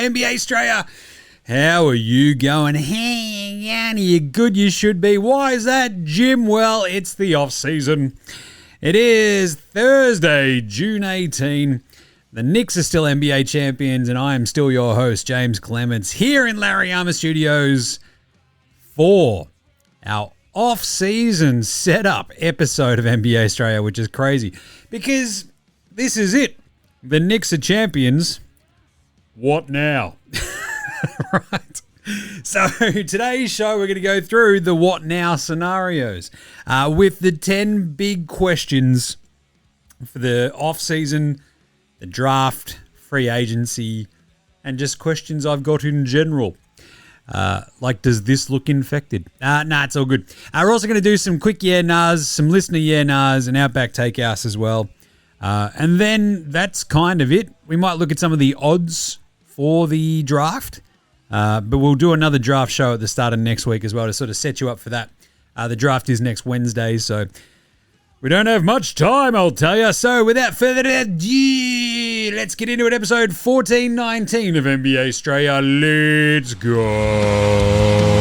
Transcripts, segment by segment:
NBA Straya. How are you going? Hey, Yanni, you good? You should be. Why is that, Jim? Well, it's the off-season. It is Thursday, June 18. The Knicks are still NBA champions, and I am still your host, James Clements, here in Laurentiis Studios for our off-season setup episode of NBA Straya, which is crazy because this is it. The Knicks are champions. What now? Right. So today's show, we're going to go through the what now scenarios with the 10 big questions for the off-season, the draft, free agency, and just questions I've got in general. Like, does this look infected? Nah, it's all good. We're also going to do some quick yeah-nahs, some listener yeah-nahs, and Outback Takehouse as well. And then that's kind of it. We might look at some of the odds for the draft. But we'll do another draft show at the start of next week as well to sort of set you up for that. The draft is next Wednesday, so we don't have much time, I'll tell you. So without further ado, let's get into it. Episode 1419 of NBA Straya. Let's go.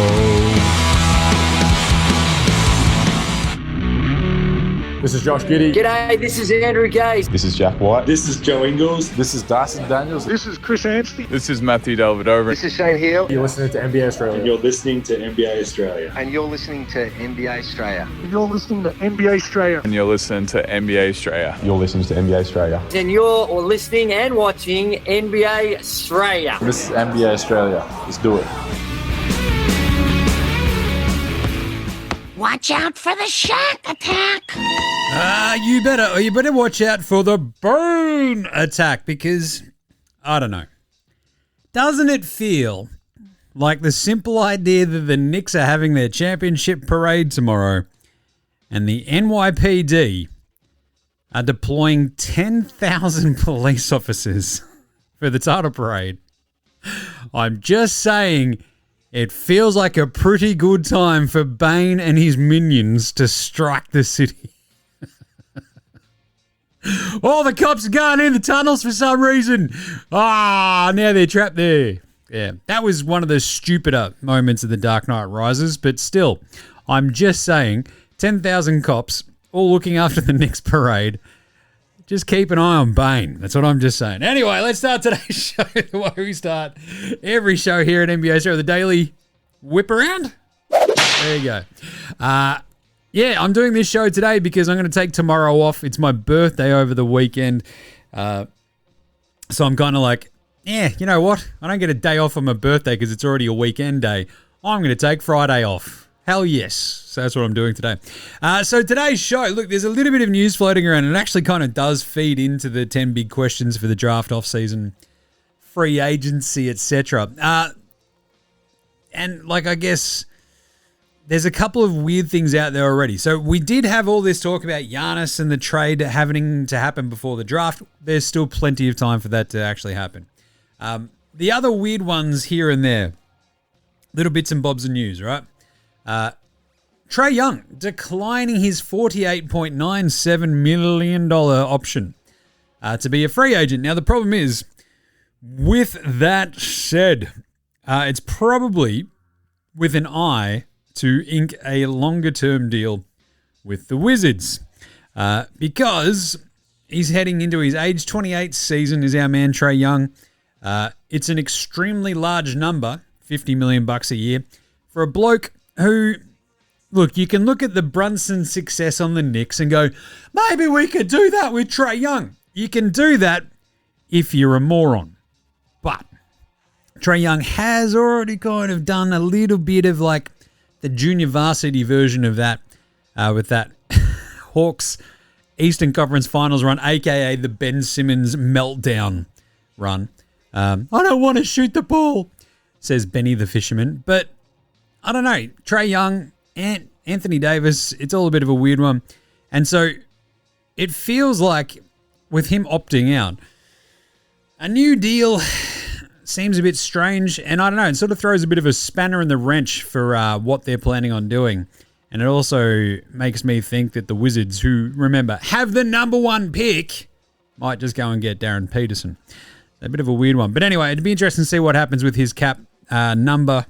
This is Josh Giddey. G'day, this is Andrew Gaze. This is Jack White. This is Joe Ingles. This is Dyson Daniels. This is Chris Anstey. This is Matthew Delvedova. This is Shane Hill. You're listening to NBA Australia. And you're listening to NBA Australia. And you're listening to NBA Australia. You're listening to NBA Australia. And you're listening to NBA Straya. You're listening to NBA Australia. And you're listening and watching NBA Australia. This is NBA Australia. Let's do it. Watch out for the Shack attack. You better watch out for the Bone attack because, I don't know. Doesn't it feel like the simple idea that the Knicks are having their championship parade tomorrow and the NYPD are deploying 10,000 police officers for the title parade? I'm just saying it feels like a pretty good time for Bane and his minions to strike the city. All the cops are going in the tunnels for some reason. Now they're trapped there. Yeah, that was one of the stupider moments of The Dark Knight Rises, but still, I'm just saying, 10,000 cops all looking after the Knicks parade. Just keep an eye on Bane. That's what I'm just saying. Anyway, let's start today's show the way we start every show here at NBA Show, the daily whip around. There you go. Yeah, I'm doing this show today because I'm going to take tomorrow off. It's my birthday over the weekend. So I'm kind of like, you know what? I don't get a day off on my birthday because it's already a weekend day. I'm going to take Friday off. Hell yes. So that's what I'm doing today. So today's show, look, there's a little bit of news floating around. And it actually kind of does feed into the 10 big questions for the draft off-season, free agency, etc. And like, I guess there's a couple of weird things out there already. So we did have all this talk about Giannis and the trade having to happen before the draft. There's still plenty of time for that to actually happen. The other weird ones here and there, little bits and bobs of news, right? Trae Young declining his $48.97 million option to be a free agent. Now, the problem is, with that said, it's probably with an eye to ink a longer-term deal with the Wizards because he's heading into his age 28 season, is our man Trae Young. It's an extremely large number, $50 million a year, for a bloke who, look, you can look at the Brunson success on the Knicks and go, maybe we could do that with Trae Young. You can do that if you're a moron. But Trae Young has already kind of done a little bit of like the junior varsity version of that with that Hawks Eastern Conference Finals run, a.k.a. the Ben Simmons meltdown run. I don't want to shoot the ball, says Benny the Fisherman. But I don't know. Trae Young and Anthony Davis, it's all a bit of a weird one. And so it feels like with him opting out, a new deal seems a bit strange. And I don't know, it sort of throws a bit of a spanner in the wrench for what they're planning on doing. And it also makes me think that the Wizards, who, remember, have the number one pick, might just go and get Darren Peterson. A bit of a weird one. But anyway, it'd be interesting to see what happens with his cap number,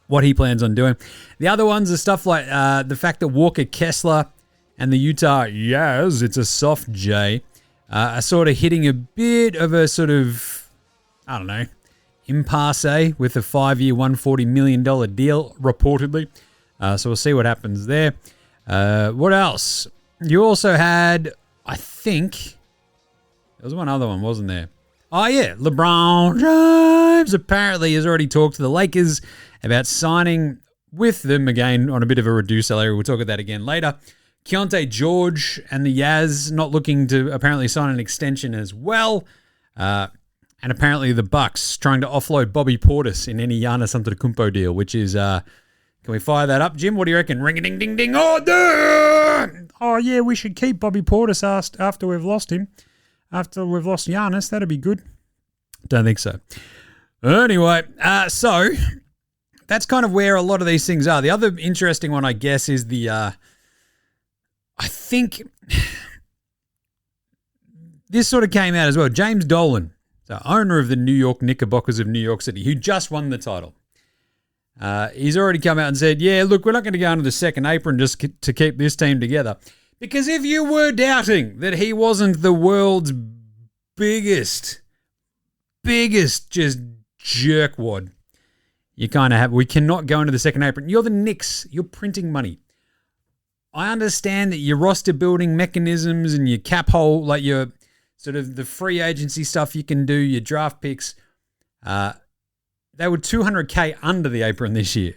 what he plans on doing. The other ones are stuff like the fact that Walker Kessler and the Utah Jazz, it's a soft J, are sort of hitting a bit of a sort of, I don't know, impasse with a 5-year, $140 million deal, reportedly. So we'll see what happens there. What else? You also had, I think, there was one other one, wasn't there? Oh, yeah, LeBron James apparently has already talked to the Lakers about signing with them again on a bit of a reduced salary. We'll talk about that again later. Keontae George and the Jazz not looking to apparently sign an extension as well. And apparently the Bucks trying to offload Bobby Portis in any Giannis Antetokounmpo deal, which is, can we fire that up, Jim? What do you reckon? Ring-a-ding-ding-ding. Oh, yeah, we should keep Bobby Portis after we've lost him. After we've lost Giannis, that'd be good. Don't think so. Anyway, so that's kind of where a lot of these things are. The other interesting one, I guess, is the, I think this sort of came out as well. James Dolan, the owner of the New York Knickerbockers of New York City, who just won the title. He's already come out and said, yeah, look, we're not going to go into the second apron just to keep this team together. Because if you were doubting that he wasn't the world's biggest just jerkwad, you kind of have, we cannot go into the second apron. You're the Knicks. You're printing money. I understand that your roster building mechanisms and your cap hole, like your sort of the free agency stuff you can do, your draft picks, they were $200K under the apron this year.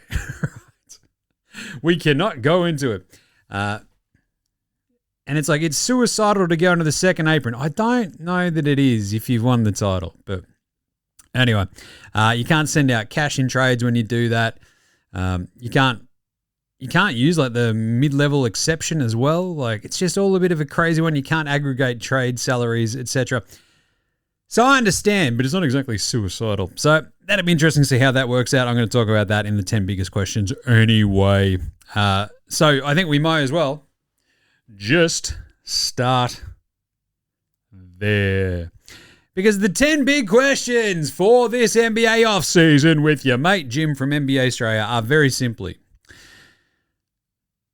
We cannot go into it. And it's like, it's suicidal to go into the second apron. I don't know that it is if you've won the title. But anyway, you can't send out cash in trades when you do that. You can't use like the mid-level exception as well. Like, it's just all a bit of a crazy one. You can't aggregate trade salaries, etc. So I understand, but it's not exactly suicidal. So that'd be interesting to see how that works out. I'm going to talk about that in the 10 biggest questions anyway. So I think we might as well just start there. Because the 10 big questions for this NBA offseason with your mate Jim from NBA Straya are very simply,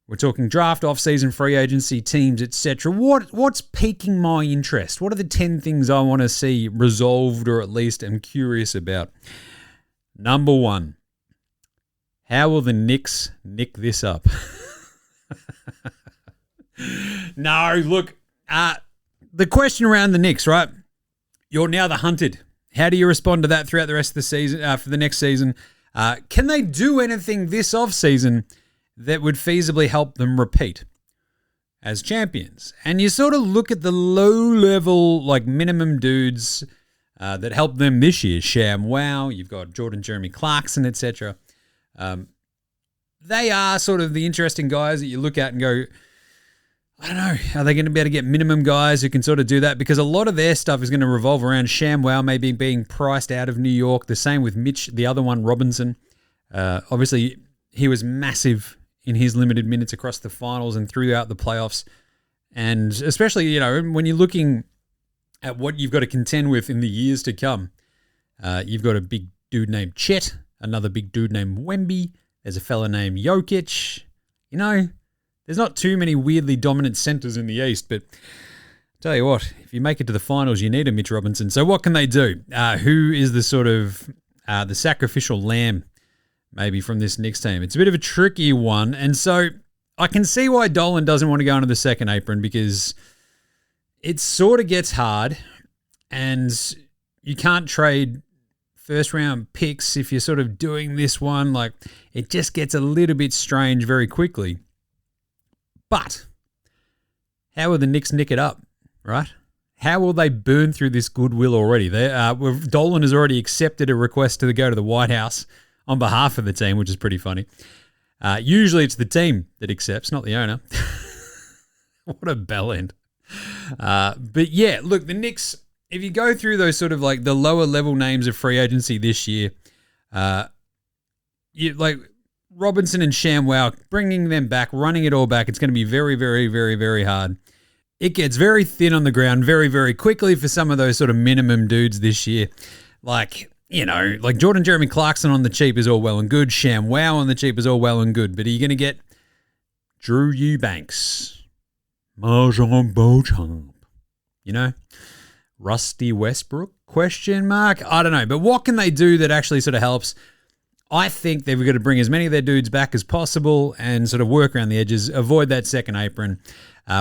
we're talking draft, offseason, free agency, teams, etc. What's piquing my interest? What are the 10 things I want to see resolved or at least am curious about? Number 1, how will the Knicks nick this up? No, look, the question around the Knicks, right? You're now the hunted. How do you respond to that throughout the rest of the season, for the next season? Can they do anything this offseason that would feasibly help them repeat as champions? And you sort of look at the low-level, like minimum dudes that helped them this year. Sham Wow, you've got Jordan Jeremy Clarkson, etc. They are sort of the interesting guys that you look at and go, I don't know, are they going to be able to get minimum guys who can sort of do that? Because a lot of their stuff is going to revolve around Sham Wow maybe being priced out of New York. The same with Mitch, the other one, Robinson. Obviously, he was massive in his limited minutes across the finals and throughout the playoffs. And especially, you know, when you're looking at what you've got to contend with in the years to come, you've got a big dude named Chet, another big dude named Wemby. There's a fella named Jokic. You know, there's not too many weirdly dominant centers in the East, but I'll tell you what, if you make it to the finals, you need a Mitch Robinson. So what can they do? Who is the sort of the sacrificial lamb maybe from this Knicks team? It's a bit of a tricky one. And so I can see why Dolan doesn't want to go into the second apron, because it sort of gets hard and you can't trade first round picks if you're sort of doing this one. Like, it just gets a little bit strange very quickly. But how will the Knicks nick it up, right? How will they burn through this goodwill already? Dolan has already accepted a request to go to the White House on behalf of the team, which is pretty funny. Usually it's the team that accepts, not the owner. What a bell end. But yeah, look, the Knicks, if you go through those sort of like the lower level names of free agency this year, like Robinson and Sham Wow, bringing them back, running it all back, it's going to be very, very, very, very hard. it gets very thin on the ground very, very quickly for some of those sort of minimum dudes this year. Like, like Jordan Jeremy Clarkson on the cheap is all well and good. Sham Wow on the cheap is all well and good. But are you going to get Drew Eubanks, Marjon Beauchamp, Rusty Westbrook? ? I don't know. But what can they do that actually sort of helps? I think they've got to bring as many of their dudes back as possible and sort of work around the edges, avoid that second apron.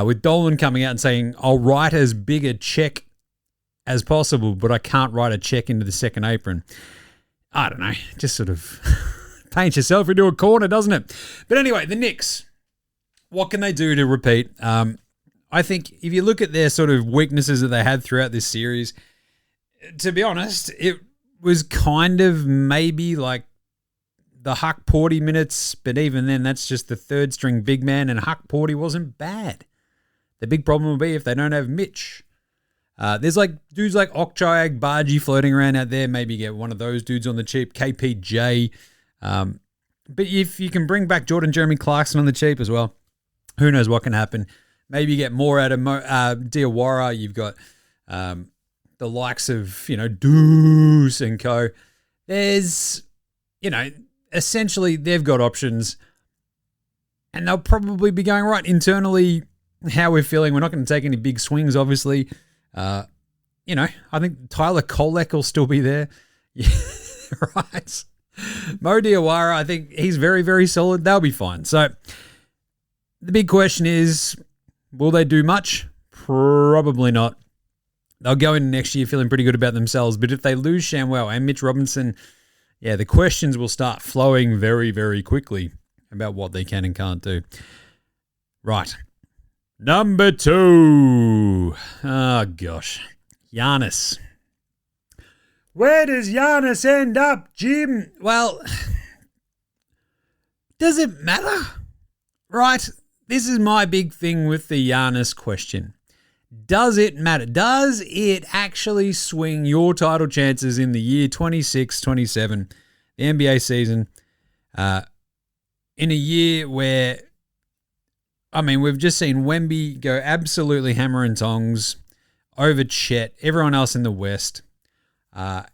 With Dolan coming out and saying, I'll write as big a check as possible, but I can't write a check into the second apron. I don't know. Just sort of paint yourself into a corner, doesn't it? But anyway, the Knicks, what can they do to repeat? I think if you look at their sort of weaknesses that they had throughout this series, to be honest, it was kind of maybe like the Huck Porty minutes, but even then, that's just the third string big man, and Huck Porty wasn't bad. The big problem will be if they don't have Mitch. There's like dudes like Okchai Agbaji floating around out there. Maybe get one of those dudes on the cheap, KPJ. But if you can bring back Jordan Jeremy Clarkson on the cheap as well, who knows what can happen. Maybe you get more out of Diawara. You've got the likes of, Deuce and co. There's, essentially they've got options and they'll probably be going right internally how we're feeling. We're not going to take any big swings, obviously. I think Tyler Kolek will still be there. Yeah, right. Mo Diawara, I think he's very, very solid. They'll be fine. So the big question is, will they do much? Probably not. They'll go into next year feeling pretty good about themselves. But if they lose Shamwell and Mitch Robinson, yeah, the questions will start flowing very, very quickly about what they can and can't do. Right. Number 2. Oh, gosh. Giannis. Where does Giannis end up, Jim? Well, does it matter? Right? This is my big thing with the Giannis question. Does it matter? Does it actually swing your title chances in the year 26-27, the NBA season, in a year where, we've just seen Wemby go absolutely hammer and tongs over Chet, everyone else in the West.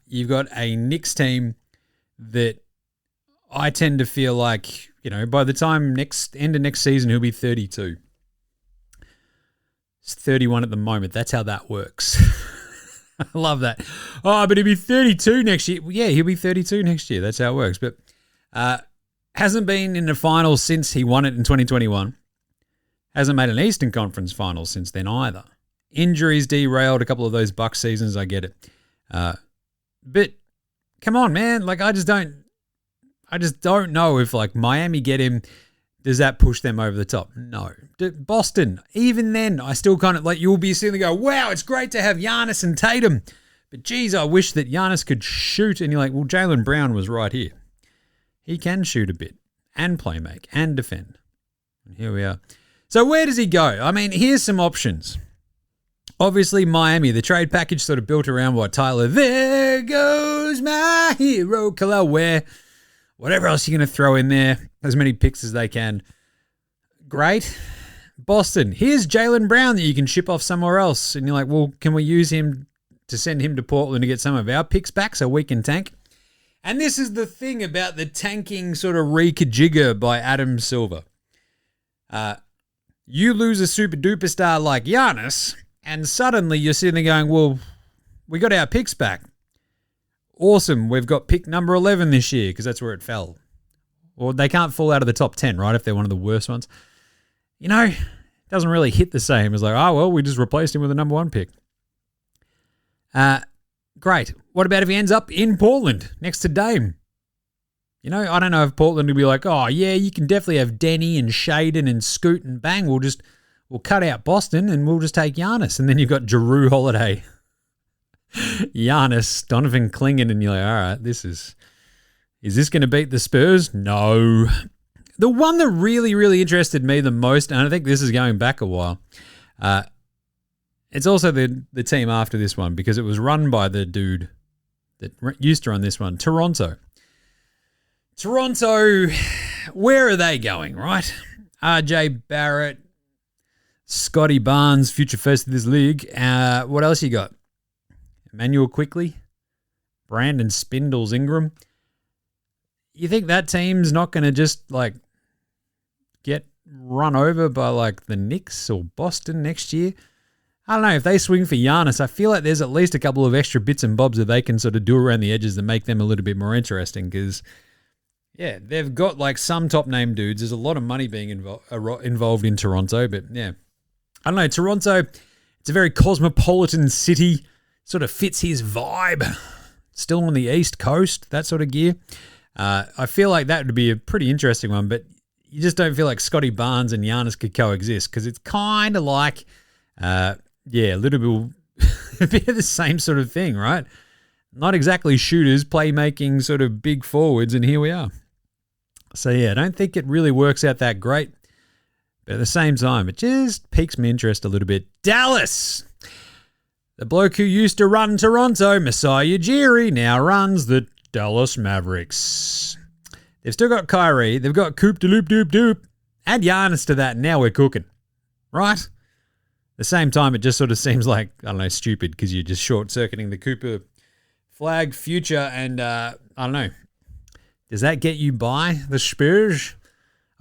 You've got a Knicks team that I tend to feel like, by the time end of next season, he'll be 32. He's 31 at the moment. That's how that works. I love that. Oh, but he'll be 32 next year. Yeah, he'll be 32 next year. That's how it works. But hasn't been in the finals since he won it in 2021. Hasn't made an Eastern Conference finals since then either. Injuries derailed a couple of those Bucks seasons. I get it. But come on, man. Like, I just don't know if like Miami get him. Does that push them over the top? No. Boston, even then, I still kind of like, you'll be sitting there go, wow, it's great to have Giannis and Tatum. But geez, I wish that Giannis could shoot. And you're like, well, Jaylen Brown was right here. He can shoot a bit and play make and defend. And here we are. So where does he go? Here's some options. Obviously, Miami, the trade package sort of built around what Tyler, there goes my hero, Khalil Ware. Whatever else you're going to throw in there, as many picks as they can. Great. Boston, here's Jaylen Brown that you can ship off somewhere else. And you're like, well, can we use him to send him to Portland to get some of our picks back so we can tank? And this is the thing about the tanking sort of re-kajigger by Adam Silver. You lose a super duper star like Giannis, and suddenly you're sitting there going, well, we got our picks back. Awesome, we've got pick number 11 this year because that's where it fell. Or they can't fall out of the top 10, right, if they're one of the worst ones. It doesn't really hit the same as like, oh, well, we just replaced him with a number 1 pick. Great. What about if he ends up in Portland next to Dame? I don't know if Portland will be like, oh, yeah, you can definitely have Denny and Shaden and Scoot and bang. We'll cut out Boston and we'll just take Giannis. And then you've got Jrue Holiday, Giannis, Donovan Clingan, and you're like, all right, is this going to beat the Spurs? No. The one that really, really interested me the most, and I think this is going back a while, it's also the team after this one because it was run by the dude that used to run this one, Toronto. Toronto, where are they going, right? RJ Barrett, Scotty Barnes, future first of this league. What else you got? Emmanuel Quickly, Brandon Spindles Ingram. You think that team's not going to just like get run over by like the Knicks or Boston next year? I don't know. If they swing for Giannis, I feel like there's at least a couple of extra bits and bobs that they can sort of do around the edges that make them a little bit more interesting because, yeah, they've got like some top name dudes. There's a lot of money being involved in Toronto, but yeah. I don't know. Toronto, it's a very cosmopolitan city. Sort of fits his vibe. Still on the East Coast, that sort of gear. I feel like that would be a pretty interesting one, but you just don't feel like Scotty Barnes and Giannis could coexist because it's kind of like, a little bit, a bit of the same sort of thing, right? Not exactly shooters, playmaking sort of big forwards, and here we are. So yeah, I don't think it really works out that great, but at the same time, it just piques my interest a little bit. Dallas! The bloke who used to run Toronto, Masai Ujiri, now runs the Dallas Mavericks. They've still got Kyrie. They've got Coop de Loop Doop Doop. Add Giannis to that, and now we're cooking. Right? At the same time, it just sort of seems like, I don't know, stupid because you're just short-circuiting the Cooper flag future, and I don't know. Does that get you by the Spurs?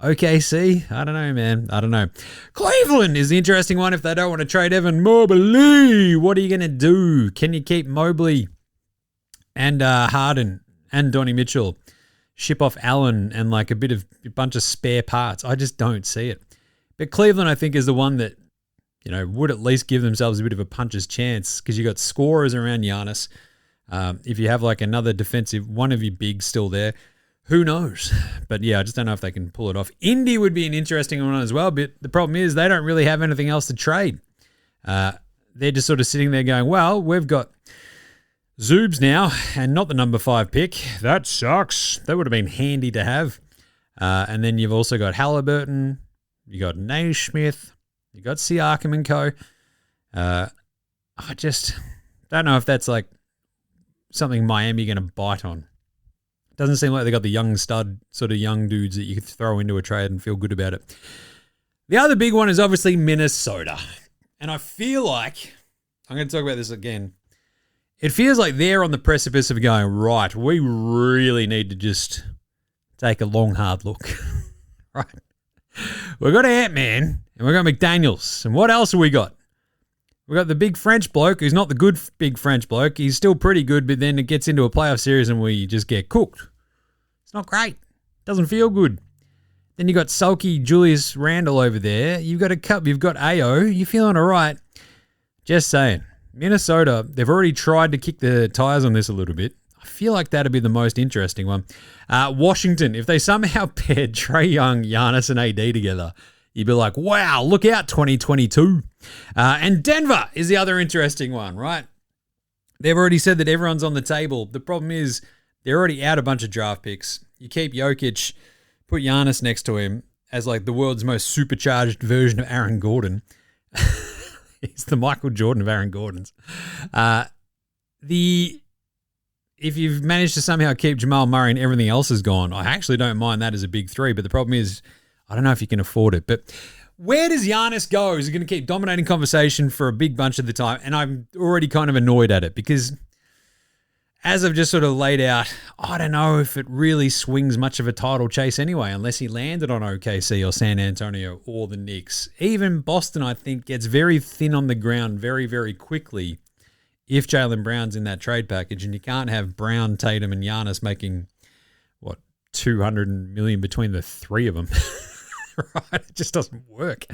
OKC? I don't know, man. I don't know. Cleveland is the interesting one if they don't want to trade Evan Mobley. What are you going to do? Can you keep Mobley and Harden and Donnie Mitchell? Ship off Allen and like a bunch of spare parts. I just don't see it. But Cleveland, I think, is the one that, you know, would at least give themselves a bit of a puncher's chance because you got scorers around Giannis. If you have like another defensive, one of your bigs still there, who knows? But yeah, I just don't know if they can pull it off. Indy would be an interesting one as well, but the problem is they don't really have anything else to trade. They're just sort of sitting there going, well, we've got Zoobs now and not the number 5 pick. That sucks. That would have been handy to have. And then you've also got Halliburton. You got Naismith. You got Siakam and co. I just don't know if that's like something Miami going to bite on. Doesn't seem like they got the young stud, sort of young dudes that you could throw into a trade and feel good about it. The other big one is obviously Minnesota. And I feel like, I'm going to talk about this again. It feels like they're on the precipice of going, right, we really need to just take a long, hard look. Right? We've got Ant-Man and we've got McDaniels. And what else have we got? We've got the big French bloke who's not the good big French bloke. He's still pretty good, but then it gets into a playoff series and we just get cooked. It's not great. Doesn't feel good. Then you got sulky Julius Randle over there. You've got a cup. You've got AO. You're feeling all right. Just saying. Minnesota, they've already tried to kick the tires on this a little bit. I feel like that'd be the most interesting one. Washington, if they somehow paired Trae Young, Giannis, and AD together, you'd be like, wow, look out, 2022. And Denver is the other interesting one, right? They've already said that everyone's on the table. The problem is they're already out a bunch of draft picks. You keep Jokic, put Giannis next to him as like the world's most supercharged version of Aaron Gordon. He's the Michael Jordan of Aaron Gordons. If you've managed to somehow keep Jamal Murray and everything else is gone, I actually don't mind that as a big three, but the problem is I don't know if you can afford it. But where does Giannis go? Is he going to keep dominating conversation for a big bunch of the time? And I'm already kind of annoyed at it because as I've just sort of laid out, I don't know if it really swings much of a title chase anyway, unless he landed on OKC or San Antonio or the Knicks. Even Boston, I think, gets very thin on the ground very, very quickly if Jaylen Brown's in that trade package, and you can't have Brown, Tatum, and Giannis making, what, $200 million between the three of them. Right? It just doesn't work.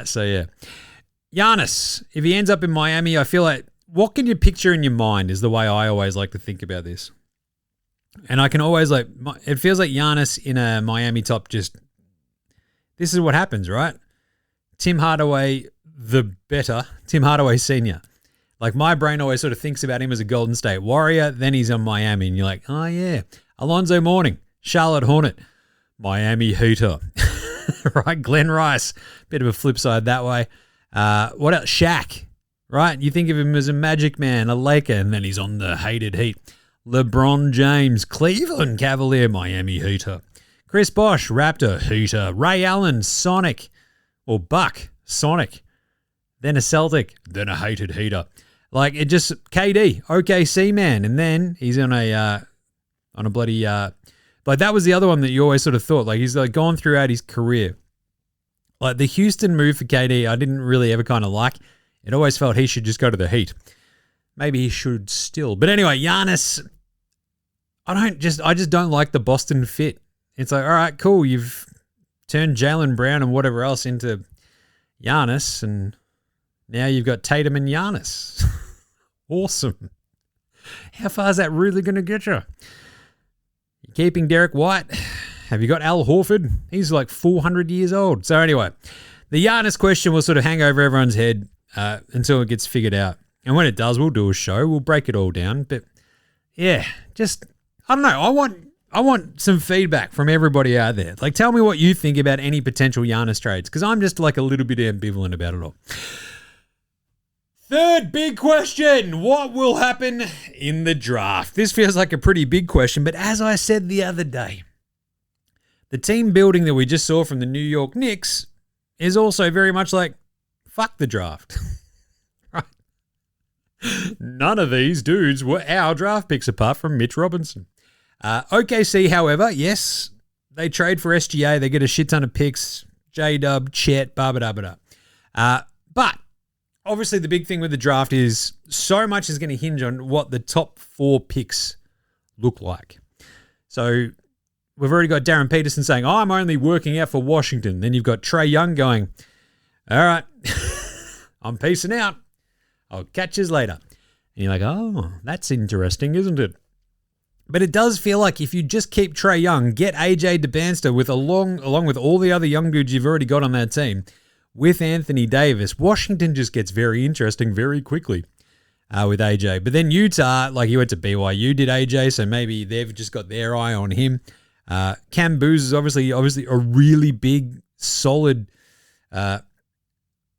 So, yeah. Giannis, if he ends up in Miami, I feel like what can you picture in your mind is the way I always like to think about this. And I can always it feels like Giannis in a Miami top this is what happens, right? Tim Hardaway Sr. Like my brain always sort of thinks about him as a Golden State Warrior, then he's in Miami and you're like, oh yeah, Alonzo Mourning, Charlotte Hornet, Miami Heater, right? Glenn Rice, bit of a flip side that way. What else? Shaq. Right? You think of him as a Magic Man, a Laker, and then he's on the hated Heat. LeBron James, Cleveland Cavalier, Miami Heater. Chris Bosh, Raptor, Heater. Ray Allen, Sonic, or Buck, Sonic, then a Celtic, then a hated heater. Like, it just, KD, OKC man, and then he's on a bloody, like that was the other one that you always sort of thought, like he's like gone throughout his career. Like the Houston move for KD, I didn't really ever kind of like. It always felt he should just go to the Heat. Maybe he should still. But anyway, Giannis, I just don't like the Boston fit. It's like, all right, cool, you've turned Jaylen Brown and whatever else into Giannis, and now you've got Tatum and Giannis. Awesome. How far is that really going to get you? You're keeping Derek White. Have you got Al Horford? He's like 400 years old. So anyway, the Giannis question will sort of hang over everyone's head until it gets figured out. And when it does, we'll do a show. We'll break it all down. But yeah, just, I don't know. I want some feedback from everybody out there. Like, tell me what you think about any potential Giannis trades, because I'm just like a little bit ambivalent about it all. Third big question, what will happen in the draft? This feels like a pretty big question, but as I said the other day, the team building that we just saw from the New York Knicks is also very much like, fuck the draft. Right? None of these dudes were our draft picks apart from Mitch Robinson. OKC, however, yes, they trade for SGA. They get a shit ton of picks, J-Dub, Chet, but obviously the big thing with the draft is so much is going to hinge on what the top 4 picks look like. So we've already got Darren Peterson saying, oh, I'm only working out for Washington. Then you've got Trae Young going, all right, I'm peacing out. I'll catch you later. And you're like, oh, that's interesting, isn't it? But it does feel like if you just keep Trae Young, get AJ DeBanster with along with all the other young dudes you've already got on that team, with Anthony Davis, Washington just gets very interesting very quickly with AJ. But then Utah, like he went to BYU, did AJ, so maybe they've just got their eye on him. Cam Booz is obviously a really big, solid,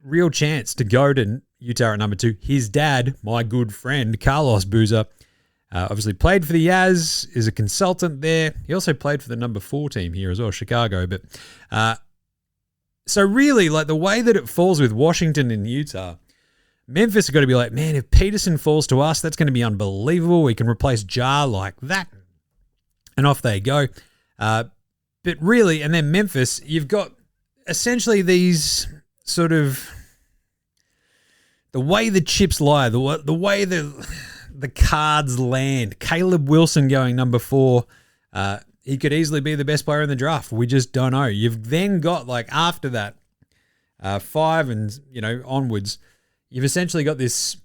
real chance to go to Utah at number 2. His dad, my good friend, Carlos Boozer, obviously played for the Jazz, is a consultant there. He also played for the number 4 team here as well, Chicago. But so really, like the way that it falls with Washington and Utah, Memphis have got to be like, man, if Peterson falls to us, that's going to be unbelievable. We can replace Ja like that. And off they go. But really, and then Memphis, you've got essentially these sort of, the way the chips lie, the way the cards land. Caleb Wilson going number 4. He could easily be the best player in the draft. We just don't know. You've then got, like, after that, 5 and, onwards, you've essentially got this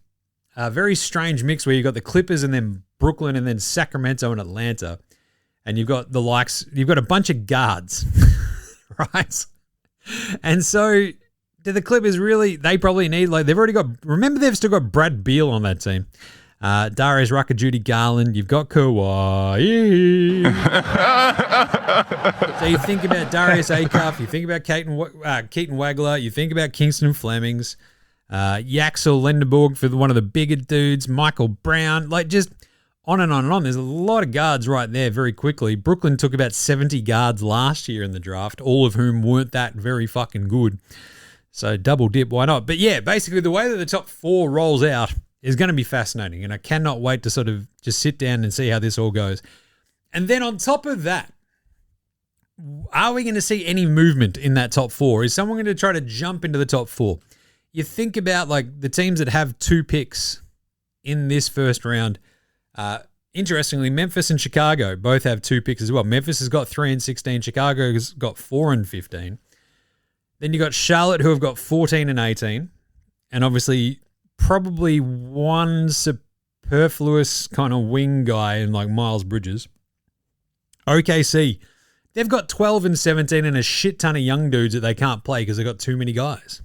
very strange mix where you've got the Clippers and then Brooklyn and then Sacramento and Atlanta. And you've got you've got a bunch of guards, right? And so do the Clippers really, they probably need, like, they've already got, remember they've still got Brad Beal on that team. Darius Rucker, Judy Garland, you've got Kawhi. So you think about Darius Acuff, you think about Keaton Wagler, you think about Kingston Flemings, Yaxel Lenderborg for one of the bigger dudes, Michael Brown, like just on and on and on. There's a lot of guards right there very quickly. Brooklyn took about 70 guards last year in the draft, all of whom weren't that very fucking good. So double dip, why not? But yeah, basically the way that the top 4 rolls out is going to be fascinating, and I cannot wait to sort of just sit down and see how this all goes. And then on top of that, are we going to see any movement in that top 4? Is someone going to try to jump into the top 4? You think about like the teams that have 2 picks in this first round. Interestingly, Memphis and Chicago both have 2 picks as well. Memphis has got 3 and 16. Chicago has got 4 and 15. Then you got Charlotte, who have got 14 and 18. And obviously probably one superfluous kind of wing guy in like Miles Bridges. OKC, they've got 12 and 17 and a shit ton of young dudes that they can't play because they've got too many guys.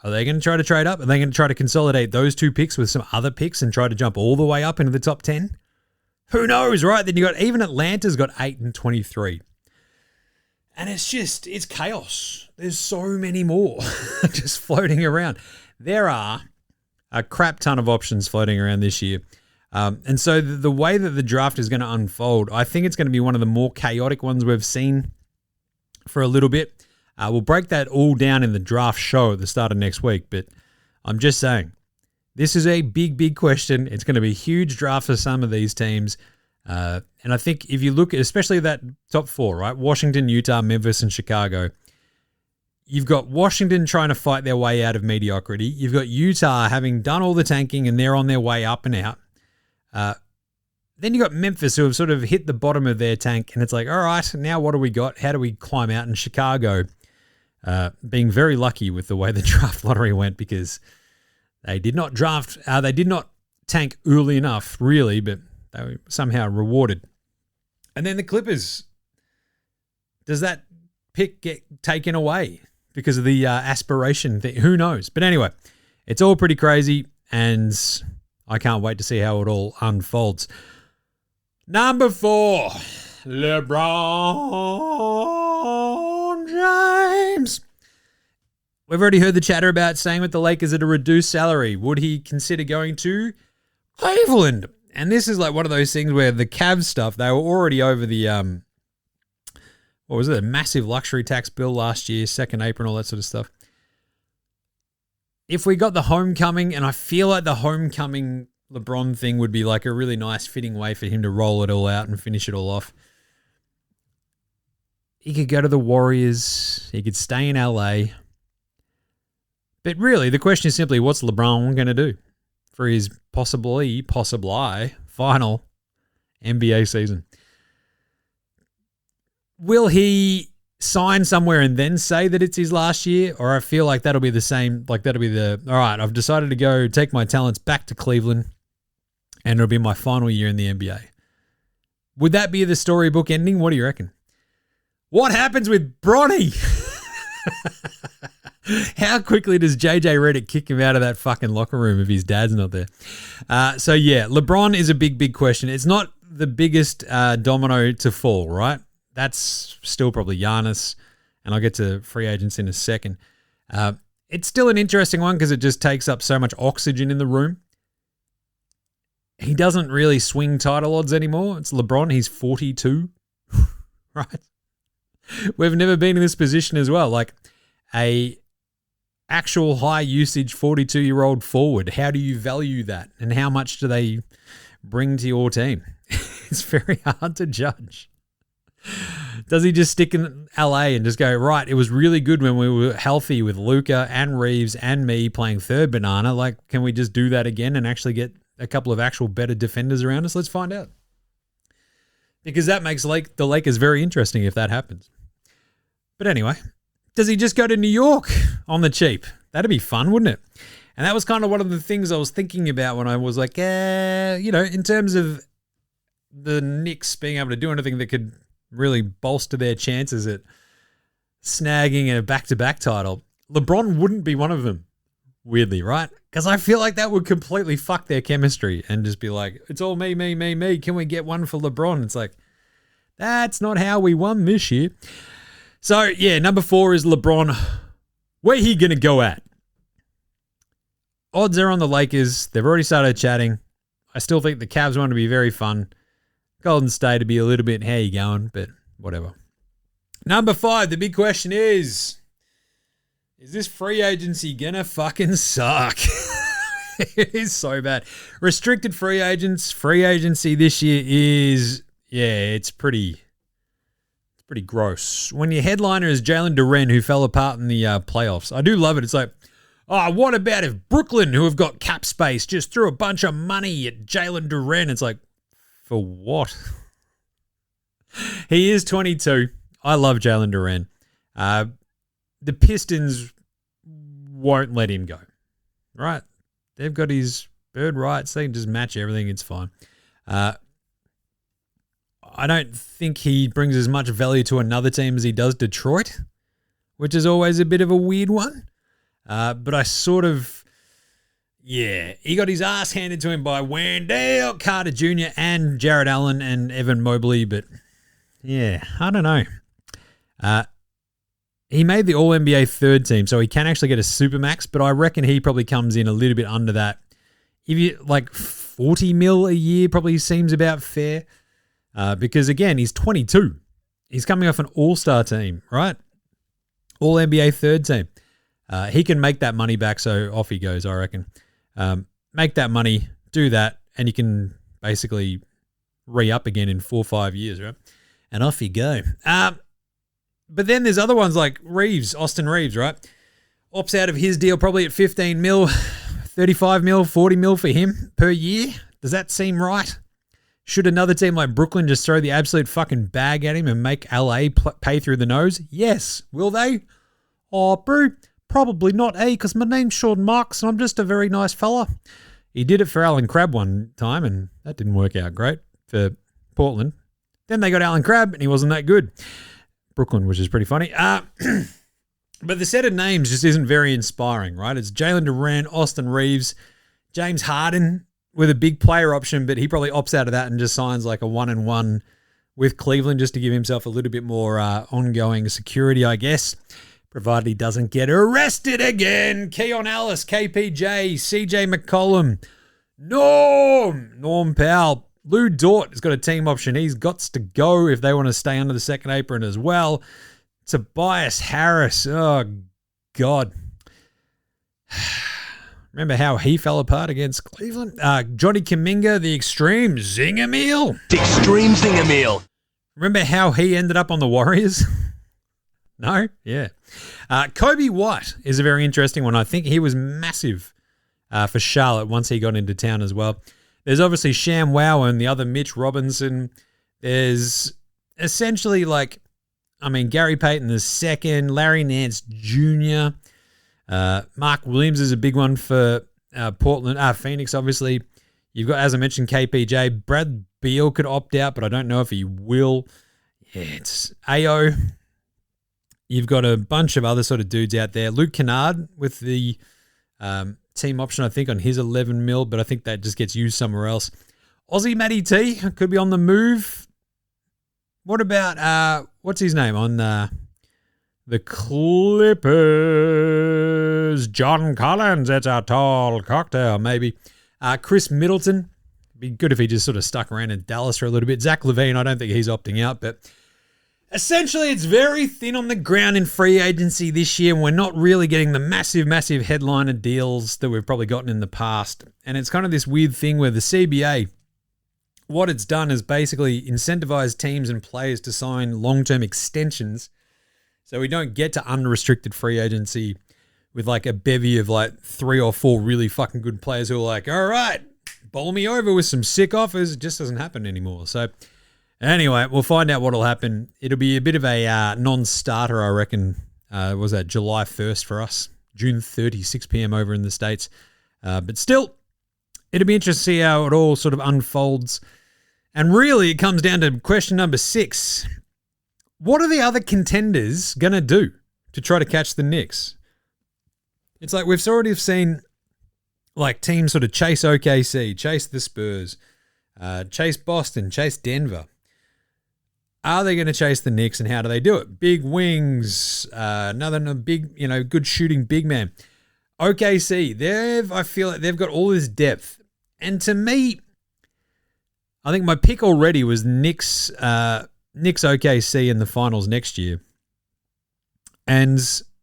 Are they going to try to trade up? Are they going to try to consolidate those 2 picks with some other picks and try to jump all the way up into the top 10? Who knows, right? Then you got, even Atlanta's got 8 and 23. And it's chaos. There's so many more just floating around. There are a crap ton of options floating around this year. And so the way that the draft is going to unfold, I think it's going to be one of the more chaotic ones we've seen for a little bit. We'll break that all down in the draft show at the start of next week, but I'm just saying, this is a big, big question. It's going to be a huge draft for some of these teams. And I think if you look at especially that top four, right? Washington, Utah, Memphis, and Chicago. You've got Washington trying to fight their way out of mediocrity. You've got Utah having done all the tanking and they're on their way up and out. Then you got Memphis who have sort of hit the bottom of their tank and it's like, all right, now what do we got? How do we climb out? And Chicago being very lucky with the way the draft lottery went because they did not tank early enough, really, but they were somehow rewarded. And then the Clippers. Does that pick get taken away because of the aspiration thing? Who knows? But anyway, it's all pretty crazy, and I can't wait to see how it all unfolds. Number 4, LeBron James. We've already heard the chatter about staying with the Lakers at a reduced salary. Would he consider going to Cleveland? And this is like one of those things where the Cavs stuff, they were already over the, what was it, a massive luxury tax bill last year, second apron, all that sort of stuff. If we got the homecoming, and I feel like the homecoming LeBron thing would be like a really nice fitting way for him to roll it all out and finish it all off. He could go to the Warriors. He could stay in LA. But really, the question is simply, what's LeBron going to do for his possibly final NBA season? Will he sign somewhere and then say that it's his last year? Or I feel like that'll be the same, like that'll be the, all right, I've decided to go take my talents back to Cleveland and it'll be my final year in the NBA. Would that be the storybook ending? What do you reckon? What happens with Bronny? How quickly does JJ Redick kick him out of that fucking locker room if his dad's not there? So yeah, LeBron is a big, big question. It's not the biggest domino to fall, right? That's still probably Giannis, and I'll get to free agents in a second. It's still an interesting one because it just takes up so much oxygen in the room. He doesn't really swing title odds anymore. It's LeBron. He's 42, right? We've never been in this position as well. Like a actual high usage 42-year-old forward. How do you value that? And how much do they bring to your team? It's very hard to judge. Does he just stick in LA and just go, right, it was really good when we were healthy with Luka and Reeves and me playing third banana. Like, can we just do that again and actually get a couple of actual better defenders around us? Let's find out. Because that makes the Lakers very interesting if that happens. But anyway, does he just go to New York on the cheap? That'd be fun, wouldn't it? And that was kind of one of the things I was thinking about when I was like, in terms of the Knicks being able to do anything that could really bolster their chances at snagging a back-to-back title, LeBron wouldn't be one of them, weirdly, right? Because I feel like that would completely fuck their chemistry and just be like, it's all me. Can we get one for LeBron? It's like, that's not how we won this year. So, yeah, number 4 is LeBron. Where he going to go at? Odds are on the Lakers. They've already started chatting. I still think the Cavs want to be very fun. Golden State to be a little bit, how you going? But whatever. Number 5, the big question is this free agency going to fucking suck? It is so bad. Restricted free agency this year is, it's pretty gross. When your headliner is Jalen Duren, who fell apart in the playoffs. I do love it. It's like, what about if Brooklyn, who have got cap space, just threw a bunch of money at Jalen Duren? It's like, for what? He is 22. I love Jalen Duren. The Pistons won't let him go. Right? They've got his bird rights. They can just match everything. It's fine. I don't think he brings as much value to another team as he does Detroit, which is always a bit of a weird one. But I sort of, he got his ass handed to him by Wendell Carter Jr. and Jared Allen and Evan Mobley. But I don't know. He made the All-NBA third team, so he can actually get a Supermax, but I reckon he probably comes in a little bit under that. If you like 40 mil a year probably seems about fair. Because again, he's 22. He's coming off an all-star team, right? All NBA third team. He can make that money back, so off he goes, I reckon. Make that money, do that, and you can basically re-up again in 4 or 5 years, right? And off you go. But then there's other ones like Reeves, Austin Reeves, right? Opts out of his deal probably at 15 mil, 35 mil, 40 mil for him per year. Does that seem right? Should another team like Brooklyn just throw the absolute fucking bag at him and make LA pay through the nose? Yes. Will they? Oh, bro, probably not, because my name's Sean Marks and I'm just a very nice fella. He did it for Alan Crabb one time and that didn't work out great for Portland. Then they got Alan Crabb and he wasn't that good. Brooklyn, which is pretty funny. But the set of names just isn't very inspiring, right? It's Jalen Duran, Austin Reeves, James Harden with a big player option, but he probably opts out of that and just signs like a 1-and-1 with Cleveland just to give himself a little bit more ongoing security, I guess, provided he doesn't get arrested again. Keon Ellis, KPJ, CJ McCollum, Norm Powell, Lou Dort has got a team option. He's got to go if they want to stay under the second apron as well. Tobias Harris, oh, God. Remember how he fell apart against Cleveland? Johnny Kuminga, the extreme Zingamil. Extreme Zingamil. Remember how he ended up on the Warriors? No? Yeah. Kobe White is a very interesting one. I think he was massive for Charlotte once he got into town as well. There's obviously Sham Wow and the other Mitch Robinson. There's essentially Gary Payton II, Larry Nance Jr., Mark Williams is a big one for Portland. Phoenix, obviously. You've got, as I mentioned, KPJ. Brad Beal could opt out, but I don't know if he will. Yeah, it's AO. You've got a bunch of other sort of dudes out there. Luke Kennard with the team option, I think, on his 11 mil, but I think that just gets used somewhere else. Aussie Matty T could be on the move. What about, what's his name on the Clippers? John Collins, that's a tall cocktail, maybe. Chris Middleton, be good if he just sort of stuck around in Dallas for a little bit. Zach LaVine, I don't think he's opting out, but essentially it's very thin on the ground in free agency this year, and we're not really getting the massive, massive headliner deals that we've probably gotten in the past. And it's kind of this weird thing where the CBA, what it's done is basically incentivize teams and players to sign long-term extensions so we don't get to unrestricted free agency with like a bevy of like 3 or 4 really fucking good players who are like, all right, bowl me over with some sick offers. It just doesn't happen anymore. So anyway, we'll find out what will happen. It'll be a bit of a non-starter, I reckon. Was that July 1st for us? June 30, 6 p.m. over in the States. But still, it'll be interesting to see how it all sort of unfolds. And really, it comes down to question number 6. What are the other contenders going to do to try to catch the Knicks? It's like we've already seen like teams sort of chase OKC, chase the Spurs, chase Boston, chase Denver. Are they going to chase the Knicks, and how do they do it? Big wings, another big, good shooting big man. OKC, I feel like they've got all this depth. And to me, I think my pick already was Knicks OKC in the finals next year. And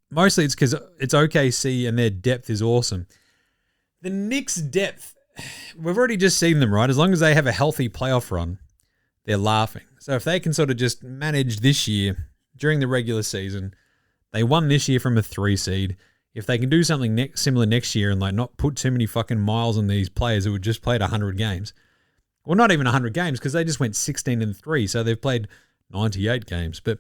mostly it's because it's OKC and their depth is awesome. The Knicks' depth, we've already just seen them, right? As long as they have a healthy playoff run, they're laughing. So if they can sort of just manage this year during the regular season, they won this year from a 3 seed. If they can do something similar next year and like not put too many fucking miles on these players who had just played 100 games, well, not even 100 games because they just went 16-3, so they've played 98 games. But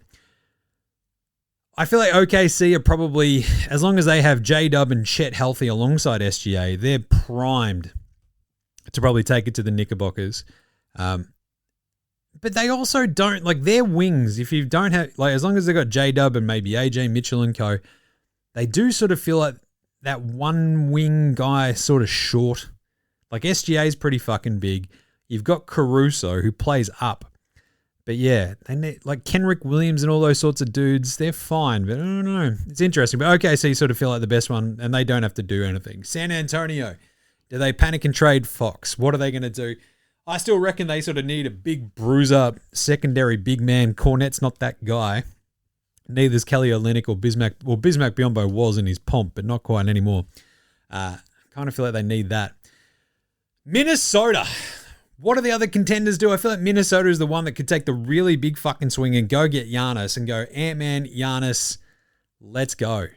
I feel like OKC are probably, as long as they have J-Dub and Chet healthy alongside SGA, they're primed to probably take it to the Knickerbockers. But they also don't, like their wings, if you don't have, like as long as they've got J-Dub and maybe AJ Mitchell and co, they do sort of feel like that one wing guy sort of short. Like SGA is pretty fucking big. You've got Caruso who plays up. But yeah, they need, like Kenrick Williams and all those sorts of dudes, they're fine. But I don't know. It's interesting. But OKC sort of feel like the best one, and they don't have to do anything. San Antonio, do they panic and trade Fox? What are they going to do? I still reckon they sort of need a big bruiser, secondary big man. Cornette's not that guy. neither's Kelly Olynyk or Bismack. Well, Bismack Biyombo was in his pomp, but not quite anymore. Kind of feel like they need that. Minnesota. What do the other contenders do? I feel like Minnesota is the one that could take the really big fucking swing and go get Giannis and go, Ant-Man, Giannis, let's go.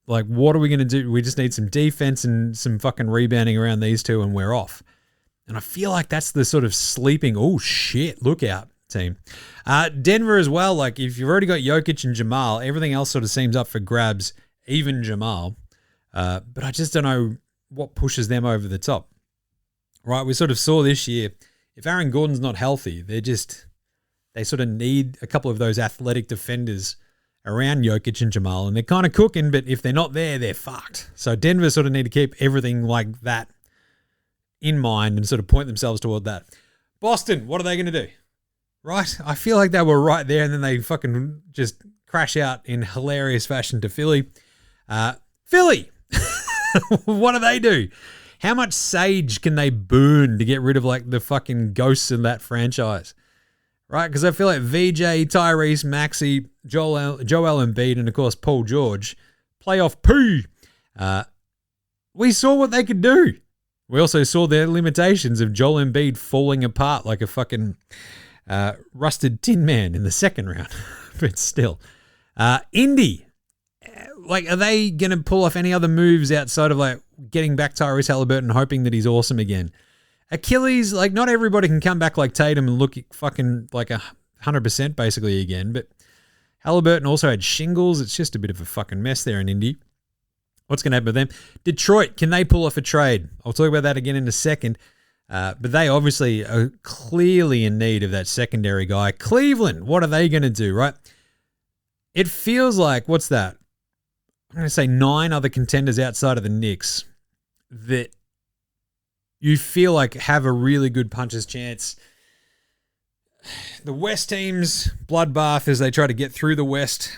Like, what are we going to do? We just need some defense and some fucking rebounding around these two and we're off. And I feel like that's the sort of sleeping, oh shit, look out team. Denver as well. Like, if you've already got Jokic and Jamal, everything else sort of seems up for grabs, even Jamal. But I just don't know what pushes them over the top. Right, we sort of saw this year, if Aaron Gordon's not healthy, they sort of need a couple of those athletic defenders around Jokic and Jamal, and they're kind of cooking, but if they're not there, they're fucked. So Denver sort of need to keep everything like that in mind and sort of point themselves toward that. Boston, what are they going to do? Right? I feel like they were right there, and then they fucking just crash out in hilarious fashion to Philly. Philly! What do they do? How much sage can they burn to get rid of like the fucking ghosts in that franchise? Right? Because I feel like VJ, Tyrese, Maxey, Joel Embiid, and of course Paul George, playoff poo. We saw what they could do. We also saw their limitations of Joel Embiid falling apart like a fucking rusted tin man in the second round. But still. Indy. Like, are they going to pull off any other moves outside of like getting back Tyrese Halliburton, hoping that he's awesome again? Achilles, like, not everybody can come back like Tatum and look fucking like 100% basically again. But Halliburton also had shingles. It's just a bit of a fucking mess there in Indy. What's going to happen with them? Detroit, can they pull off a trade? I'll talk about that again in a second. But they obviously are clearly in need of that secondary guy. Cleveland, what are they going to do, right? It feels like, what's that? I'm going to say 9 other contenders outside of the Knicks that you feel like have a really good puncher's chance. The West teams, bloodbath as they try to get through the West.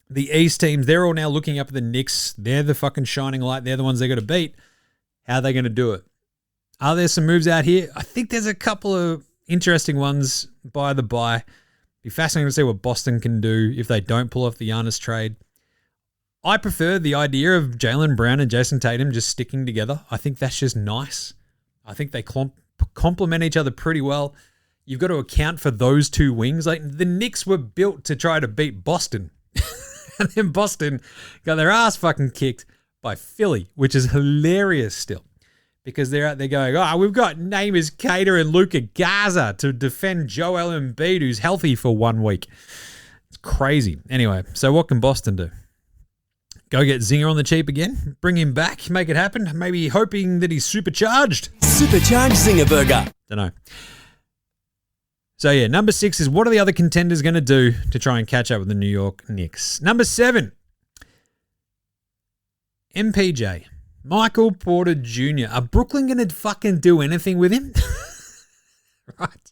The East teams, they're all now looking up at the Knicks. They're the fucking shining light. They're the ones they got to beat. How are they going to do it? Are there some moves out here? I think there's a couple of interesting ones by the by. Be fascinating to see what Boston can do if they don't pull off the Giannis trade. I prefer the idea of Jaylen Brown and Jason Tatum just sticking together. I think that's just nice. I think they complement each other pretty well. You've got to account for those two wings. Like, the Knicks were built to try to beat Boston. And then Boston got their ass fucking kicked by Philly, which is hilarious still. Because they're out there going, we've got Namath Cater and Luka Garza to defend Joel Embiid, who's healthy for 1 week. It's crazy. Anyway, so what can Boston do? Go get Zinger on the cheap again, bring him back, make it happen, maybe hoping that he's supercharged. Supercharged Zinger Burger. Don't know. So yeah, number 6 is what are the other contenders going to do to try and catch up with the New York Knicks? Number 7, MPJ, Michael Porter Jr. Are Brooklyn going to fucking do anything with him? Right.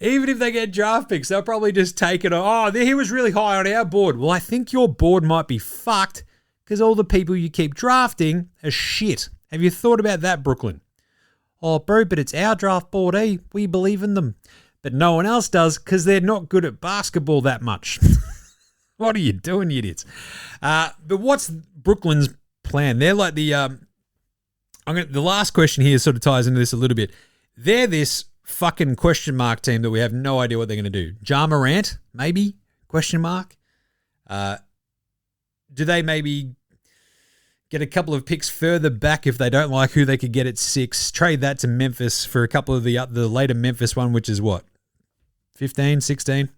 Even if they get draft picks, they'll probably just take it. He was really high on our board. Well, I think your board might be fucked because all the people you keep drafting are shit. Have you thought about that, Brooklyn? Oh, bro, but it's our draft board, eh? We believe in them. But no one else does because they're not good at basketball that much. What are you doing, you idiots? But what's Brooklyn's plan? They're like the last question here sort of ties into this a little bit. They're this fucking question mark team that we have no idea what they're going to do. Ja Morant, maybe? Question mark. Do they maybe get a couple of picks further back if they don't like who they could get at 6? Trade that to Memphis for a couple of the later Memphis one, which is what? 15, 16?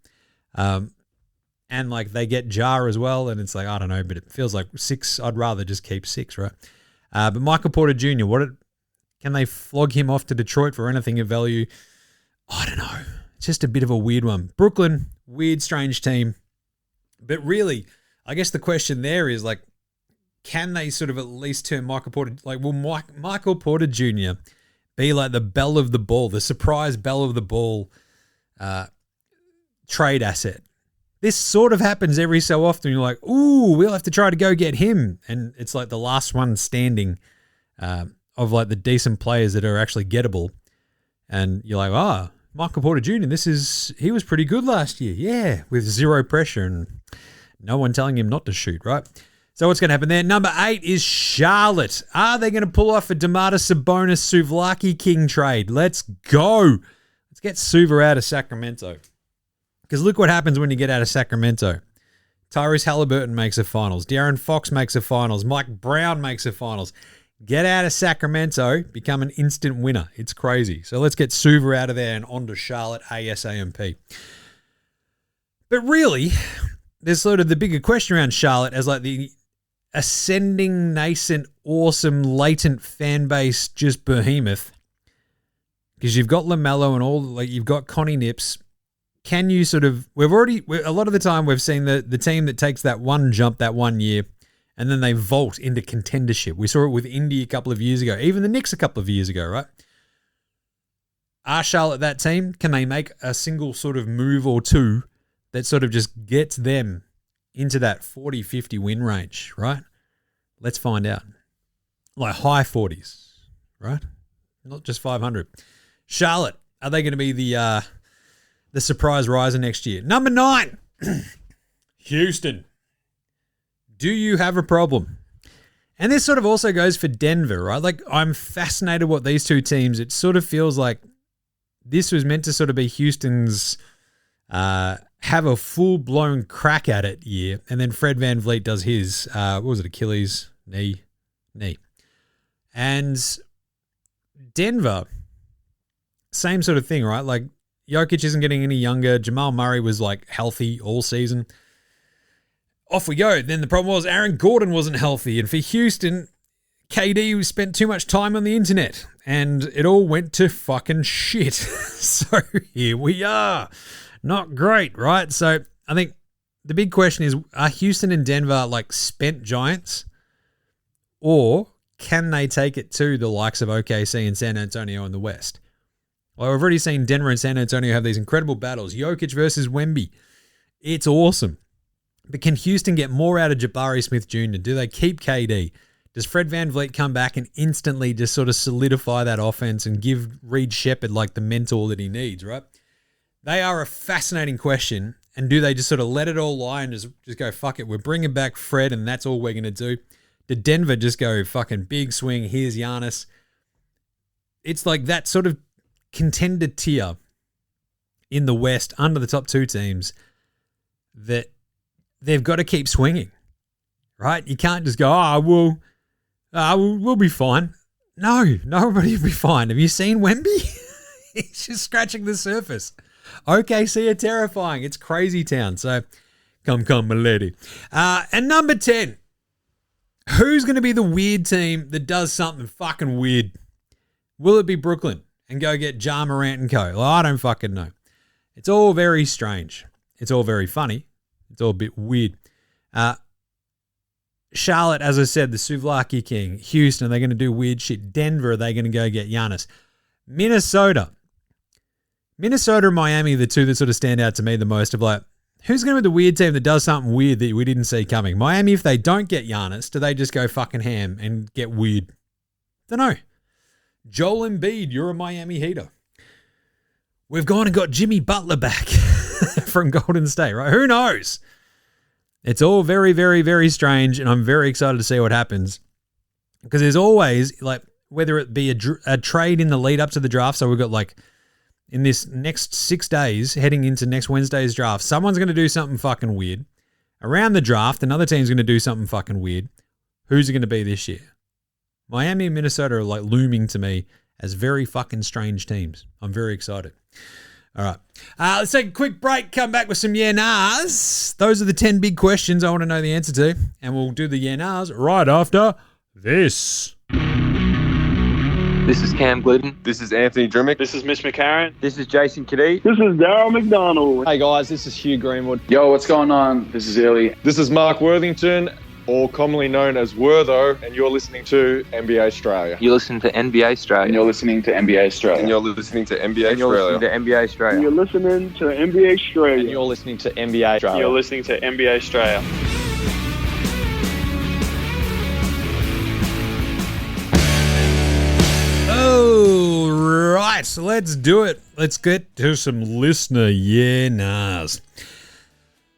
And like they get Ja as well, and it's like, I don't know, but it feels like 6. I'd rather just keep 6, right? But Michael Porter Jr., can they flog him off to Detroit for anything of value? I don't know. It's just a bit of a weird one. Brooklyn, weird, strange team. But really, I guess the question there is, like, can they sort of at least turn Michael Porter... Like, will Michael Porter Jr. be like the belle of the ball, the surprise belle of the ball trade asset? This sort of happens every so often. You're like, ooh, we'll have to try to go get him. And it's like the last one standing of like the decent players that are actually gettable. And you're like, Michael Porter Jr., he was pretty good last year. Yeah, with zero pressure and no one telling him not to shoot, right? So what's going to happen there? Number 8 is Charlotte. Are they going to pull off a Domantas Sabonis Souvlaki King trade? Let's go. Let's get Suva out of Sacramento. Because look what happens when you get out of Sacramento. Tyrese Halliburton makes the finals. De'Aaron Fox makes the finals. Mike Brown makes the finals. Get out of Sacramento, become an instant winner. It's crazy. So let's get Suva out of there and on to Charlotte ASAMP. But really, there's sort of the bigger question around Charlotte as like the ascending, nascent, awesome, latent fan base, just behemoth. Because you've got LaMelo and all, like you've got Connie Nips. Can you sort of, a lot of the time we've seen the team that takes that one jump that one year and then they vault into contendership. We saw it with Indy a couple of years ago, even the Knicks a couple of years ago, right? Are Charlotte that team? Can they make a single sort of move or two that sort of just gets them into that 40, 50 win range, right? Let's find out. Like high 40s, right? Not just 500. Charlotte, are they going to be the surprise riser next year? Number 9, Houston. Do you have a problem? And this sort of also goes for Denver, right? Like, I'm fascinated what these two teams, it sort of feels like this was meant to sort of be Houston's have a full-blown crack at it year, and then Fred VanVleet does his, what was it, Achilles? Knee. And Denver, same sort of thing, right? Like, Jokic isn't getting any younger. Jamal Murray was, like, healthy all season. Off we go. Then the problem was Aaron Gordon wasn't healthy. And for Houston, KD spent too much time on the internet. And it all went to fucking shit. So here we are. Not great, right? So I think the big question is, are Houston and Denver like spent giants? Or can they take it to the likes of OKC and San Antonio in the West? Well, we've already seen Denver and San Antonio have these incredible battles. Jokic versus Wemby. It's awesome. But can Houston get more out of Jabari Smith Jr.? Do they keep KD? Does Fred VanVleet come back and instantly just sort of solidify that offense and give Reed Shepherd like the mentor that he needs, right? They are a fascinating question. And do they just sort of let it all lie and just go, fuck it, we're bringing back Fred and that's all we're going to do? Did Denver just go fucking big swing, here's Giannis? It's like that sort of contender tier in the West under the top two teams that they've got to keep swinging, right? You can't just go, we'll be fine. No, nobody will be fine. Have you seen Wemby? He's just scratching the surface. OKC are terrifying. It's crazy town. So come, my lady. And number 10, who's going to be the weird team that does something fucking weird? Will it be Brooklyn and go get Ja Morant and co? Well, I don't fucking know. It's all very strange. It's all very funny. It's all a bit weird. Charlotte, as I said, the Souvlaki King. Houston, are they going to do weird shit? Denver, are they going to go get Giannis? Minnesota and Miami are the two that sort of stand out to me the most of like, who's going to be the weird team that does something weird that we didn't see coming? Miami, if they don't get Giannis, do they just go fucking ham and get weird? Don't know. Joel Embiid, you're a Miami Heater. We've gone and got Jimmy Butler back from Golden State, right? Who knows? It's all very, very, very strange, and I'm very excited to see what happens. Because there's always, like, whether it be a trade in the lead up to the draft, so we've got, like, in this next 6 days, heading into next Wednesday's draft, someone's going to do something fucking weird. Around the draft, another team's going to do something fucking weird. Who's it going to be this year? Miami and Minnesota are, like, looming to me as very fucking strange teams. I'm very excited. All right. Let's take a quick break, come back with some yeah-nahs. Those are the 10 big questions I want to know the answer to, and we'll do the yeah-nahs right after this. This is Cam Glidden. This is Anthony Drimmick. This is Mitch McCarron. This is Jason Kadee. This is Darryl McDonald. Hey guys, this is Hugh Greenwood. Yo, what's going on? This is Illy. This is Mark Worthington, or commonly known as Wortho, and you're listening to NBA Australia. You listen to NBA Australia. And you're listening to NBA Australia. And you're listening to NBA And you're listening to Australia. NBA Australia. You're listening to NBA Straya. And you're listening to NBA Australia. You're listening to NBA Australia. All right. right, so let's do it. Let's get to some listener yeah-nahs.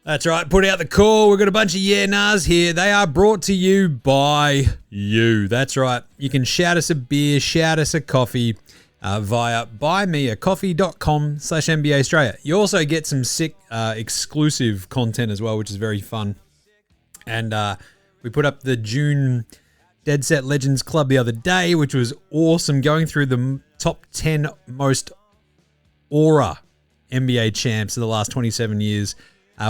That's right, put out the call. We've got a bunch of yeah-nahs here. They are brought to you by you. That's right. You can shout us a beer, shout us a coffee via buymeacoffee.com/NBA Australia. You also get some sick exclusive content as well, which is very fun. And we put up the June Dead Set Legends Club the other day, which was awesome, going through the top 10 most aura NBA champs of the last 27 years.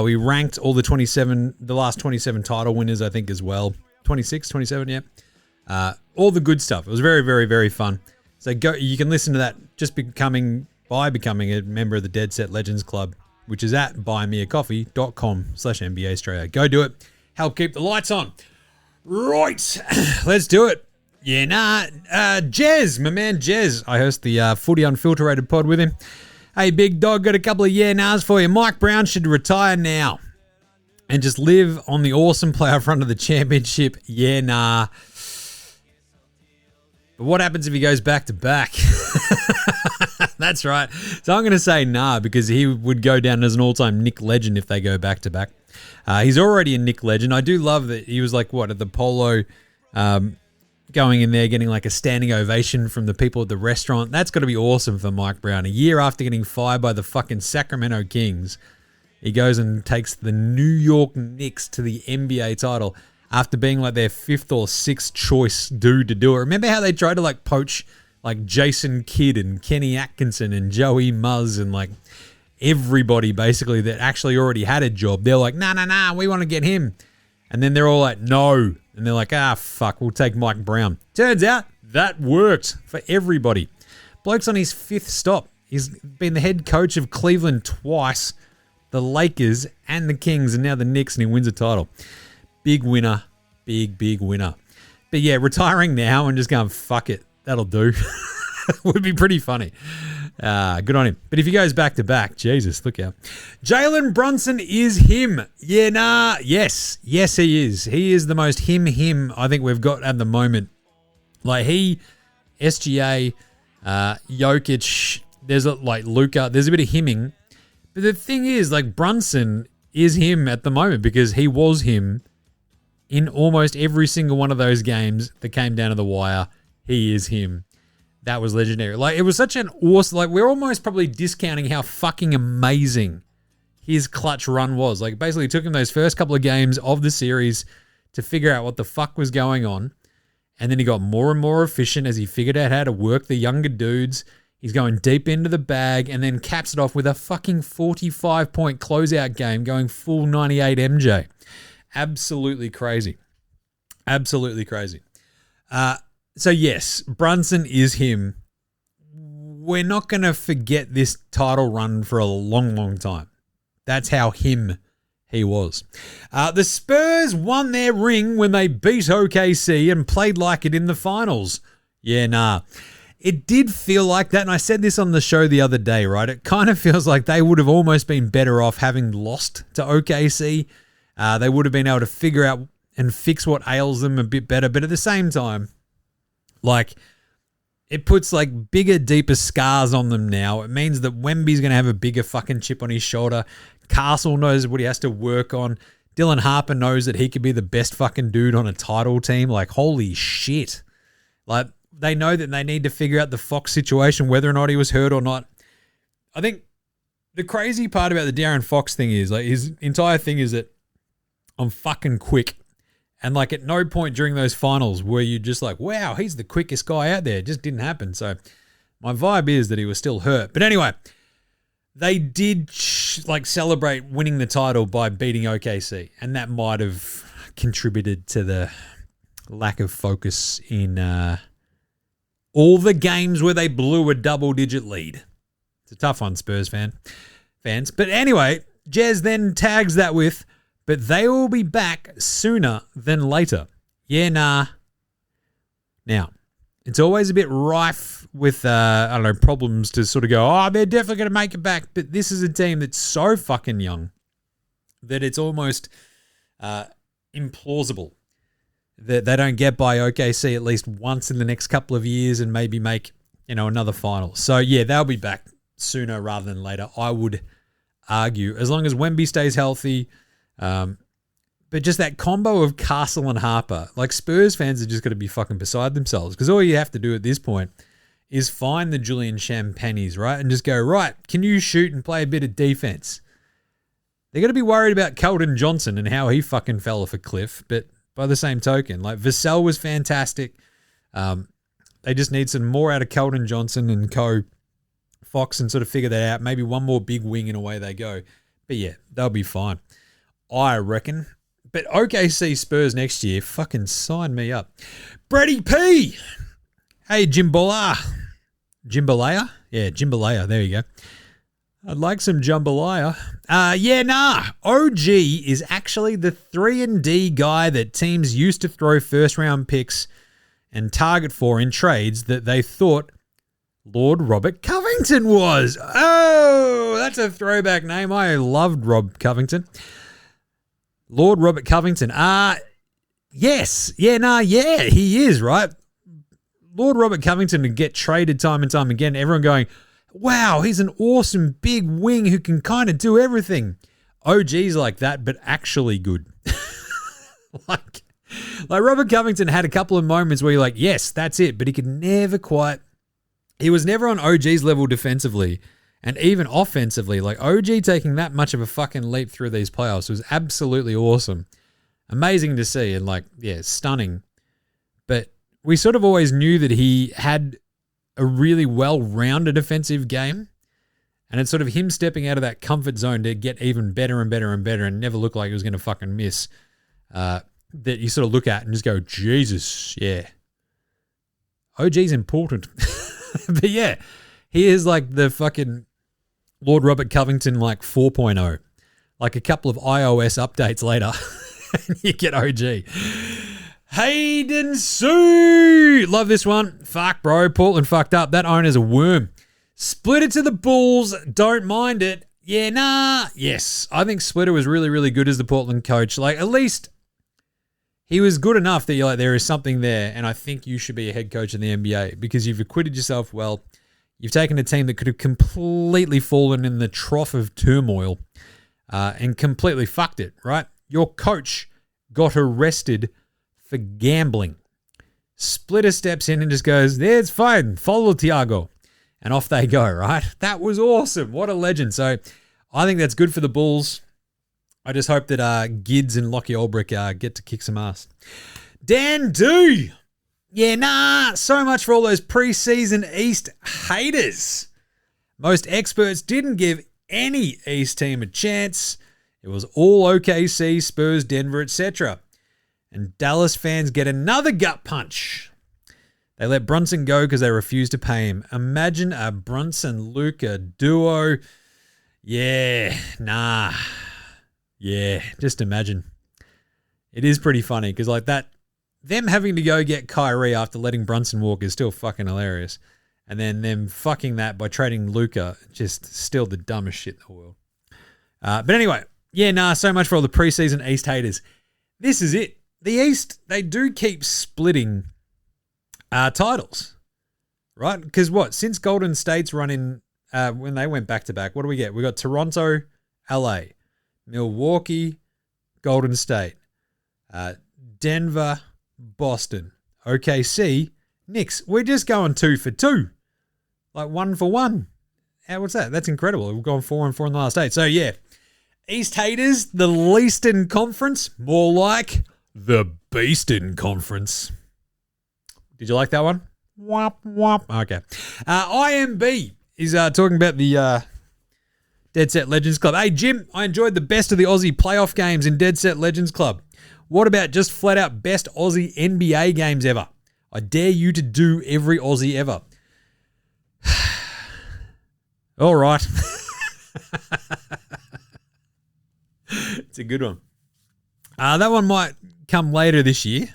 We ranked all the last 27 title winners, I think, as well. 26, 27, yeah. All the good stuff. It was very, very, very fun. So go. You can listen to that by becoming a member of the Dead Set Legends Club, which is at buymeacoffee.com/NBA Australia. Go do it. Help keep the lights on. Right. Let's do it. Yeah, Jez, my man Jez. I host the Footy Unfiltered pod with him. Hey, big dog, got a couple of yeah-nahs for you. Mike Brown should retire now and just live on the awesome playoff run of the championship. Yeah, nah. But what happens if he goes back-to-back? That's right. So I'm going to say nah, because he would go down as an all-time Nick legend if they go back-to-back. He's already a Nick legend. I do love that he was like, at the Polo, going in there, getting like a standing ovation from the people at the restaurant. That's got to be awesome for Mike Brown. A year after getting fired by the fucking Sacramento Kings, he goes and takes the New York Knicks to the NBA title after being like their 5th or 6th choice dude to do it. Remember how they tried to like poach like Jason Kidd and Kenny Atkinson and Joey Muzz and like everybody basically that actually already had a job? They're like, nah, we want to get him. And then they're all like, no. And they're like, fuck, we'll take Mike Brown. Turns out that worked for everybody. Bloke's on his 5th stop. He's been the head coach of Cleveland twice, the Lakers and the Kings, and now the Knicks, and he wins a title. Big winner. Big winner. But yeah, retiring now and just going, fuck it. That'll do. Would be pretty funny. Good on him. But if he goes back-to-back, Jesus, look out. Jalen Brunson is him. Yeah, nah. Yes, he is. He is the most him I think we've got at the moment. Like SGA, Jokic, there's like Luka, there's a bit of hemming. But the thing is, like, Brunson is him at the moment because he was him in almost every single one of those games that came down to the wire. He is him. That was legendary. Like, it was such an awesome, like, we're almost probably discounting how fucking amazing his clutch run was. Like, basically it took him those first couple of games of the series to figure out what the fuck was going on. And then he got more and more efficient as he figured out how to work the younger dudes. He's going deep into the bag and then caps it off with a fucking 45-point closeout game going full 98 MJ. Absolutely crazy. Absolutely crazy. So yes, Brunson is him. We're not going to forget this title run for a long time. That's how him he was. The Spurs won their ring when they beat OKC and played like it in the finals. Yeah, nah. It did feel like that, and I said this on the show the other day, right? It kind of feels like they would have almost been better off having lost to OKC. They would have been able to figure out and fix what ails them a bit better, but at the same time, like, it puts like bigger, deeper scars on them now. It means that Wemby's going to have a bigger fucking chip on his shoulder. Castle knows what he has to work on. Dylan Harper knows that he could be the best fucking dude on a title team. Like, holy shit. Like, they know that they need to figure out the Fox situation, whether or not he was hurt or not. I think the crazy part about the De'Aaron Fox thing is, like, his entire thing is that I'm fucking quick. And, like, at no point during those finals were you just like, wow, he's the quickest guy out there. It just didn't happen. So my vibe is that he was still hurt. But anyway, they did, celebrate winning the title by beating OKC. And that might have contributed to the lack of focus in all the games where they blew a double-digit lead. It's a tough one, Spurs fans. But anyway, Jez then tags that with, but they will be back sooner than later. Yeah, nah. Now, it's always a bit rife with, problems to sort of go, oh, they're definitely going to make it back. But this is a team that's so fucking young that it's almost implausible that they don't get by OKC at least once in the next couple of years and maybe make another final. So, yeah, they'll be back sooner rather than later, I would argue, as long as Wemby stays healthy. But just that combo of Castle and Harper, like Spurs fans are just going to be fucking beside themselves because all you have to do at this point is find the Julian Champagnes, right? And just go, right, can you shoot and play a bit of defense? They're going to be worried about Keldon Johnson and how he fucking fell off a cliff. But by the same token, like Vassell was fantastic. They just need some more out of Keldon Johnson and Fox and sort of figure that out. Maybe one more big wing and away they go. But yeah, they'll be fine, I reckon. But OKC Spurs next year, fucking sign me up. Brady P. Hey, Jimbalaya. Jimbalaya? Yeah, Jimbalaya. There you go. I'd like some jambalaya. OG is actually the 3-and-D guy that teams used to throw first-round picks and target for in trades that they thought Lord Robert Covington was. Oh, that's a throwback name. I loved Rob Covington. Lord Robert Covington. Yes. Yeah, he is, right? Lord Robert Covington would get traded time and time again. Everyone going, wow, he's an awesome big wing who can kind of do everything. OG's like that, but actually good. like Robert Covington had a couple of moments where you're like, yes, that's it, but he could never quite. He was never on OG's level defensively and even offensively. Like OG taking that much of a fucking leap through these playoffs was absolutely awesome. Amazing to see and stunning. But we sort of always knew that he had a really well-rounded defensive game. And it's sort of him stepping out of that comfort zone to get even better and better and better and never look like he was going to fucking miss. That you sort of look at and just go, Jesus, yeah. OG's important. But yeah, he is like the fucking Lord Robert Covington 4.0. Like a couple of iOS updates later, and you get OG. Hayden Sue. Love this one. Fuck, bro. Portland fucked up. That owner's a worm. Split it to the Bulls. Don't mind it. Yeah, nah. Yes. I think Splitter was really, really good as the Portland coach. At least he was good enough that you're like, there is something there, and I think you should be a head coach in the NBA because you've acquitted yourself well. You've taken a team that could have completely fallen in the trough of turmoil and completely fucked it, right? Your coach got arrested for gambling. Splitter steps in and just goes, yeah, it's fine. Follow Tiago. And off they go, right? That was awesome. What a legend. So I think that's good for the Bulls. I just hope that Gids and Lockie Olbrich get to kick some ass. Dan D. Yeah, nah. So much for all those preseason East haters. Most experts didn't give any East team a chance. It was all OKC, Spurs, Denver, etc. And Dallas fans get another gut punch. They let Brunson go because they refused to pay him. Imagine a Brunson-Luka duo. Yeah, nah. Yeah, just imagine. It is pretty funny because them having to go get Kyrie after letting Brunson walk is still fucking hilarious. And then them fucking that by trading Luka, just still the dumbest shit in the world. But anyway, yeah, nah, so much for all the preseason East haters. This is it. The East, they do keep splitting titles, right? Because since Golden State's running, when they went back-to-back, what do we get? We got Toronto, LA, Milwaukee, Golden State, Denver, Boston, OKC, Knicks. We're just going 2 for 2. 1 for 1. What's that? That's incredible. We've gone 4 and 4 in the last 8. So yeah, East haters, the Leaston Conference, more like the Beaston Conference. Did you like that one? Wop, wop. Okay. IMB is talking about the Dead Set Legends Club. Hey, Jim, I enjoyed the best of the Aussie playoff games in Dead Set Legends Club. What about just flat out best Aussie NBA games ever? I dare you to do every Aussie ever. All right. It's a good one. That one might come later this year.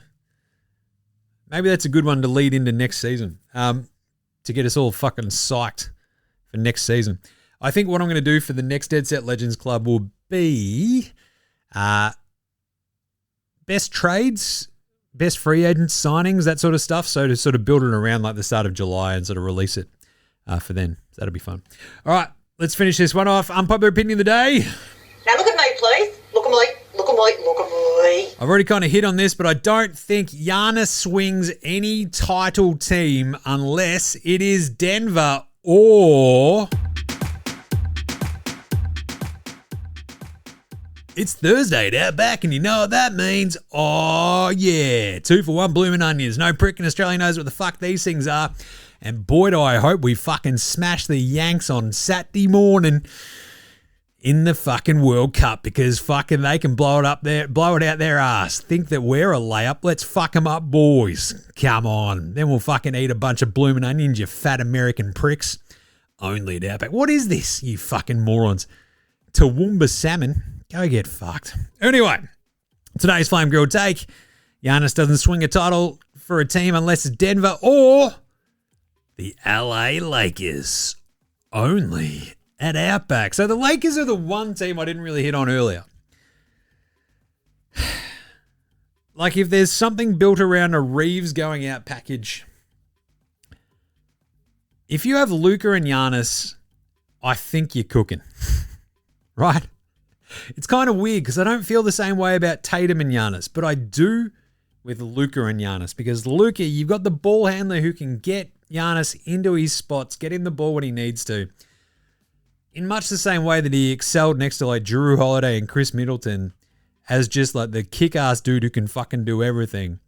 Maybe that's a good one to lead into next season, to get us all fucking psyched for next season. I think what I'm going to do for the next Dead Set Legends Club will be best trades best free agent signings, that sort of stuff. So to sort of build it around like the start of July and sort of release it for then. So that'll be fun. All right, let's finish this one off. Unpopular opinion of the day. Now look at me, please. Look at me. Look at me. Look at me. I've already kind of hit on this, but I don't think Giannis swings any title team unless it is Denver or it's Thursday at Outback, and you know what that means. Oh, yeah. 2 for 1 blooming onions. No prick in Australia knows what the fuck these things are. And boy, do I hope we fucking smash the Yanks on Saturday morning in the fucking World Cup, because fucking they can blow it out their ass. Think that we're a layup. Let's fuck them up, boys. Come on. Then we'll fucking eat a bunch of blooming onions, you fat American pricks. Only at Outback. What is this, you fucking morons? Toowoomba salmon. Go get fucked. Anyway, today's Flame Grilled Take. Giannis doesn't swing a title for a team unless it's Denver or the LA Lakers. Only at Outback. So the Lakers are the one team I didn't really hit on earlier. Like, if there's something built around a Reeves going out package, if you have Luka and Giannis, I think you're cooking. Right? It's kind of weird because I don't feel the same way about Tatum and Giannis, but I do with Luka and Giannis, because Luka, you've got the ball handler who can get Giannis into his spots, get him the ball when he needs to. In much the same way that he excelled next to like Drew Holiday and Chris Middleton as just like the kick-ass dude who can fucking do everything,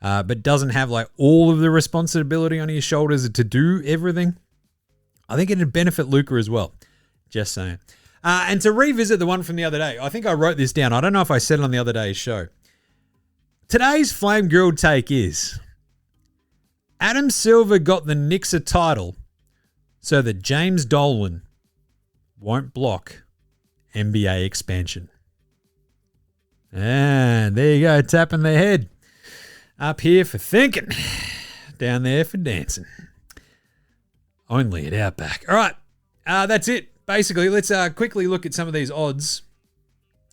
but doesn't have like all of the responsibility on his shoulders to do everything. I think it'd benefit Luka as well. Just saying. And to revisit the one from the other day, I think I wrote this down. I don't know if I said it on the other day's show. Today's Flame Grilled Take is Adam Silver got the Knicks a title so that James Dolan won't block NBA expansion. And there you go, tapping their head. Up here for thinking, down there for dancing. Only at Outback. All right, that's it. Basically, let's quickly look at some of these odds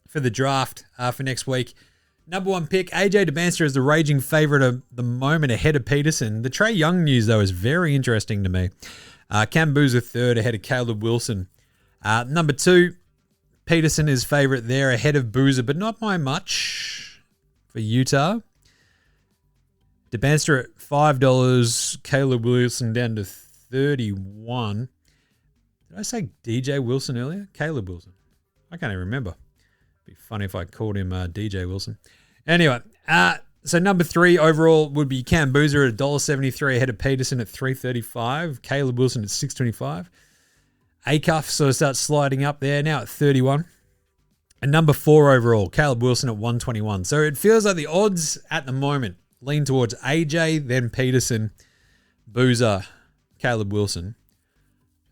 for the draft for next week. Number 1 pick, AJ DeBanster is the raging favorite of the moment ahead of Peterson. The Trae Young news, though, is very interesting to me. Cam Boozer third ahead of Caleb Wilson. Number 2, Peterson is favorite there ahead of Boozer, but not by much for Utah. DeBanster at $5, Caleb Wilson down to 31. Did I say DJ Wilson earlier? Caleb Wilson. I can't even remember. It'd be funny if I called him DJ Wilson. Anyway, so number 3 overall would be Cam Boozer at $1.73 ahead of Peterson at $3.35. Caleb Wilson at $6.25. Acuff sort of starts sliding up there now at 31. And number 4 overall, Caleb Wilson at 121. So it feels like the odds at the moment lean towards AJ, then Peterson, Boozer, Caleb Wilson.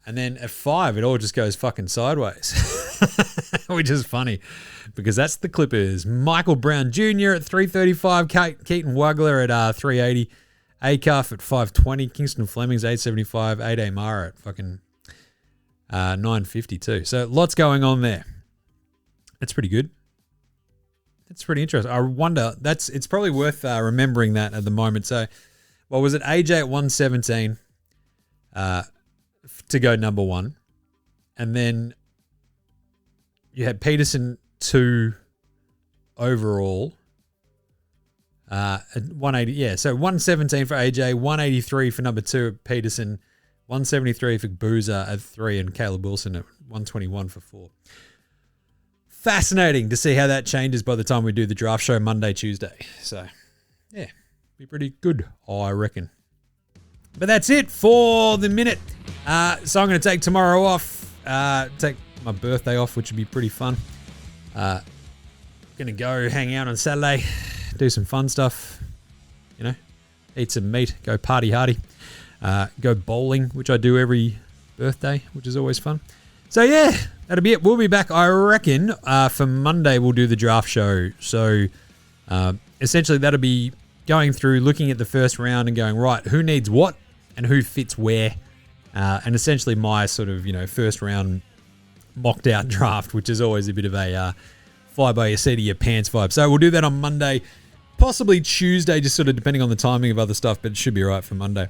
And then at 5, it all just goes fucking sideways, which is funny because that's the Clippers. Michael Brown Jr. at $3.35, Keaton Wagler at $3.80, Acuff at $5.20, Kingston Fleming's $8.75, A.D. Mara at fucking $9.52. So lots going on there. That's pretty good. That's pretty interesting. I wonder, it's probably worth remembering that at the moment. So, what was it? AJ at 117 to go number 1. And then you had Peterson 2 overall. At 180. Yeah, so 117 for AJ, 183 for number 2 at Peterson, 173 for Boozer at 3, and Caleb Wilson at 121 for 4. Fascinating to see how that changes by the time we do the draft show Monday, Tuesday. So, yeah, be pretty good, I reckon. But that's it for the minute. So I'm going to take tomorrow off, take my birthday off, which would be pretty fun. Going to go hang out on Saturday, do some fun stuff, eat some meat, go party hardy, go bowling, which I do every birthday, which is always fun. So yeah, that'll be it. We'll be back, I reckon, for Monday we'll do the draft show. So essentially that'll be going through, looking at the first round and going, right, who needs what and who fits where. And essentially my sort of, first round mocked out draft, which is always a bit of a fly by your seat of your pants vibe. So we'll do that on Monday. Possibly Tuesday, just sort of depending on the timing of other stuff, but it should be all right for Monday.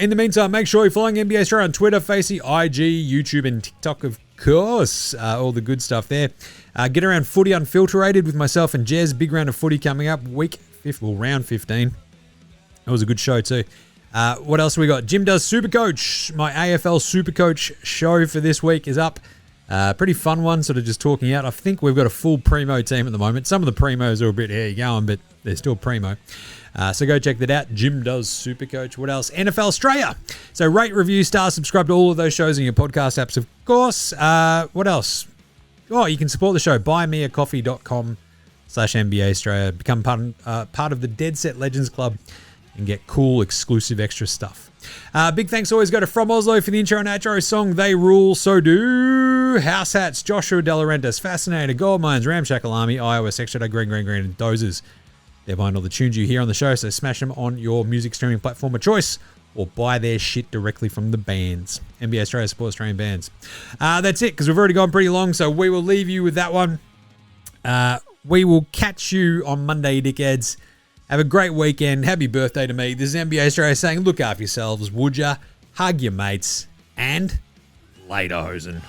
In the meantime, make sure you're following NBA Australia on Twitter, Facey, IG, YouTube, and TikTok, of course. All the good stuff there. Get around footy unfilterated with myself and Jez. Big round of footy coming up. Round 15. That was a good show too. What else we got? Jim Does Supercoach. My AFL Supercoach show for this week is up. Pretty fun one, sort of just talking out. I think we've got a full primo team at the moment. Some of the primos are a bit how you going, but they're still primo. So go check that out. Jim Does Supercoach. What else? NFL Straya. So rate, review, star, subscribe to all of those shows in your podcast apps, of course. What else? Oh, you can support the show. buymeacoffee.com/NBA Australia. Become part of the Dead Set Legends Club and get cool, exclusive extra stuff. Big thanks always go to From Oslo for the intro and outro song. They rule, so do Househats, Joshua De Laurentiis, Fascinator, Goldmines, Ramshackle Army, iOS, Extra, Green, and Dozers. They're behind all the tunes you hear on the show, so smash them on your music streaming platform of choice or buy their shit directly from the bands. NBA Australia supports Australian bands. That's it, because we've already gone pretty long, so we will leave you with that one. We will catch you on Monday, dickheads. Have a great weekend. Happy birthday to me. This is NBA Australia saying, look after yourselves, would ya? Hug your mates, and later, hosen.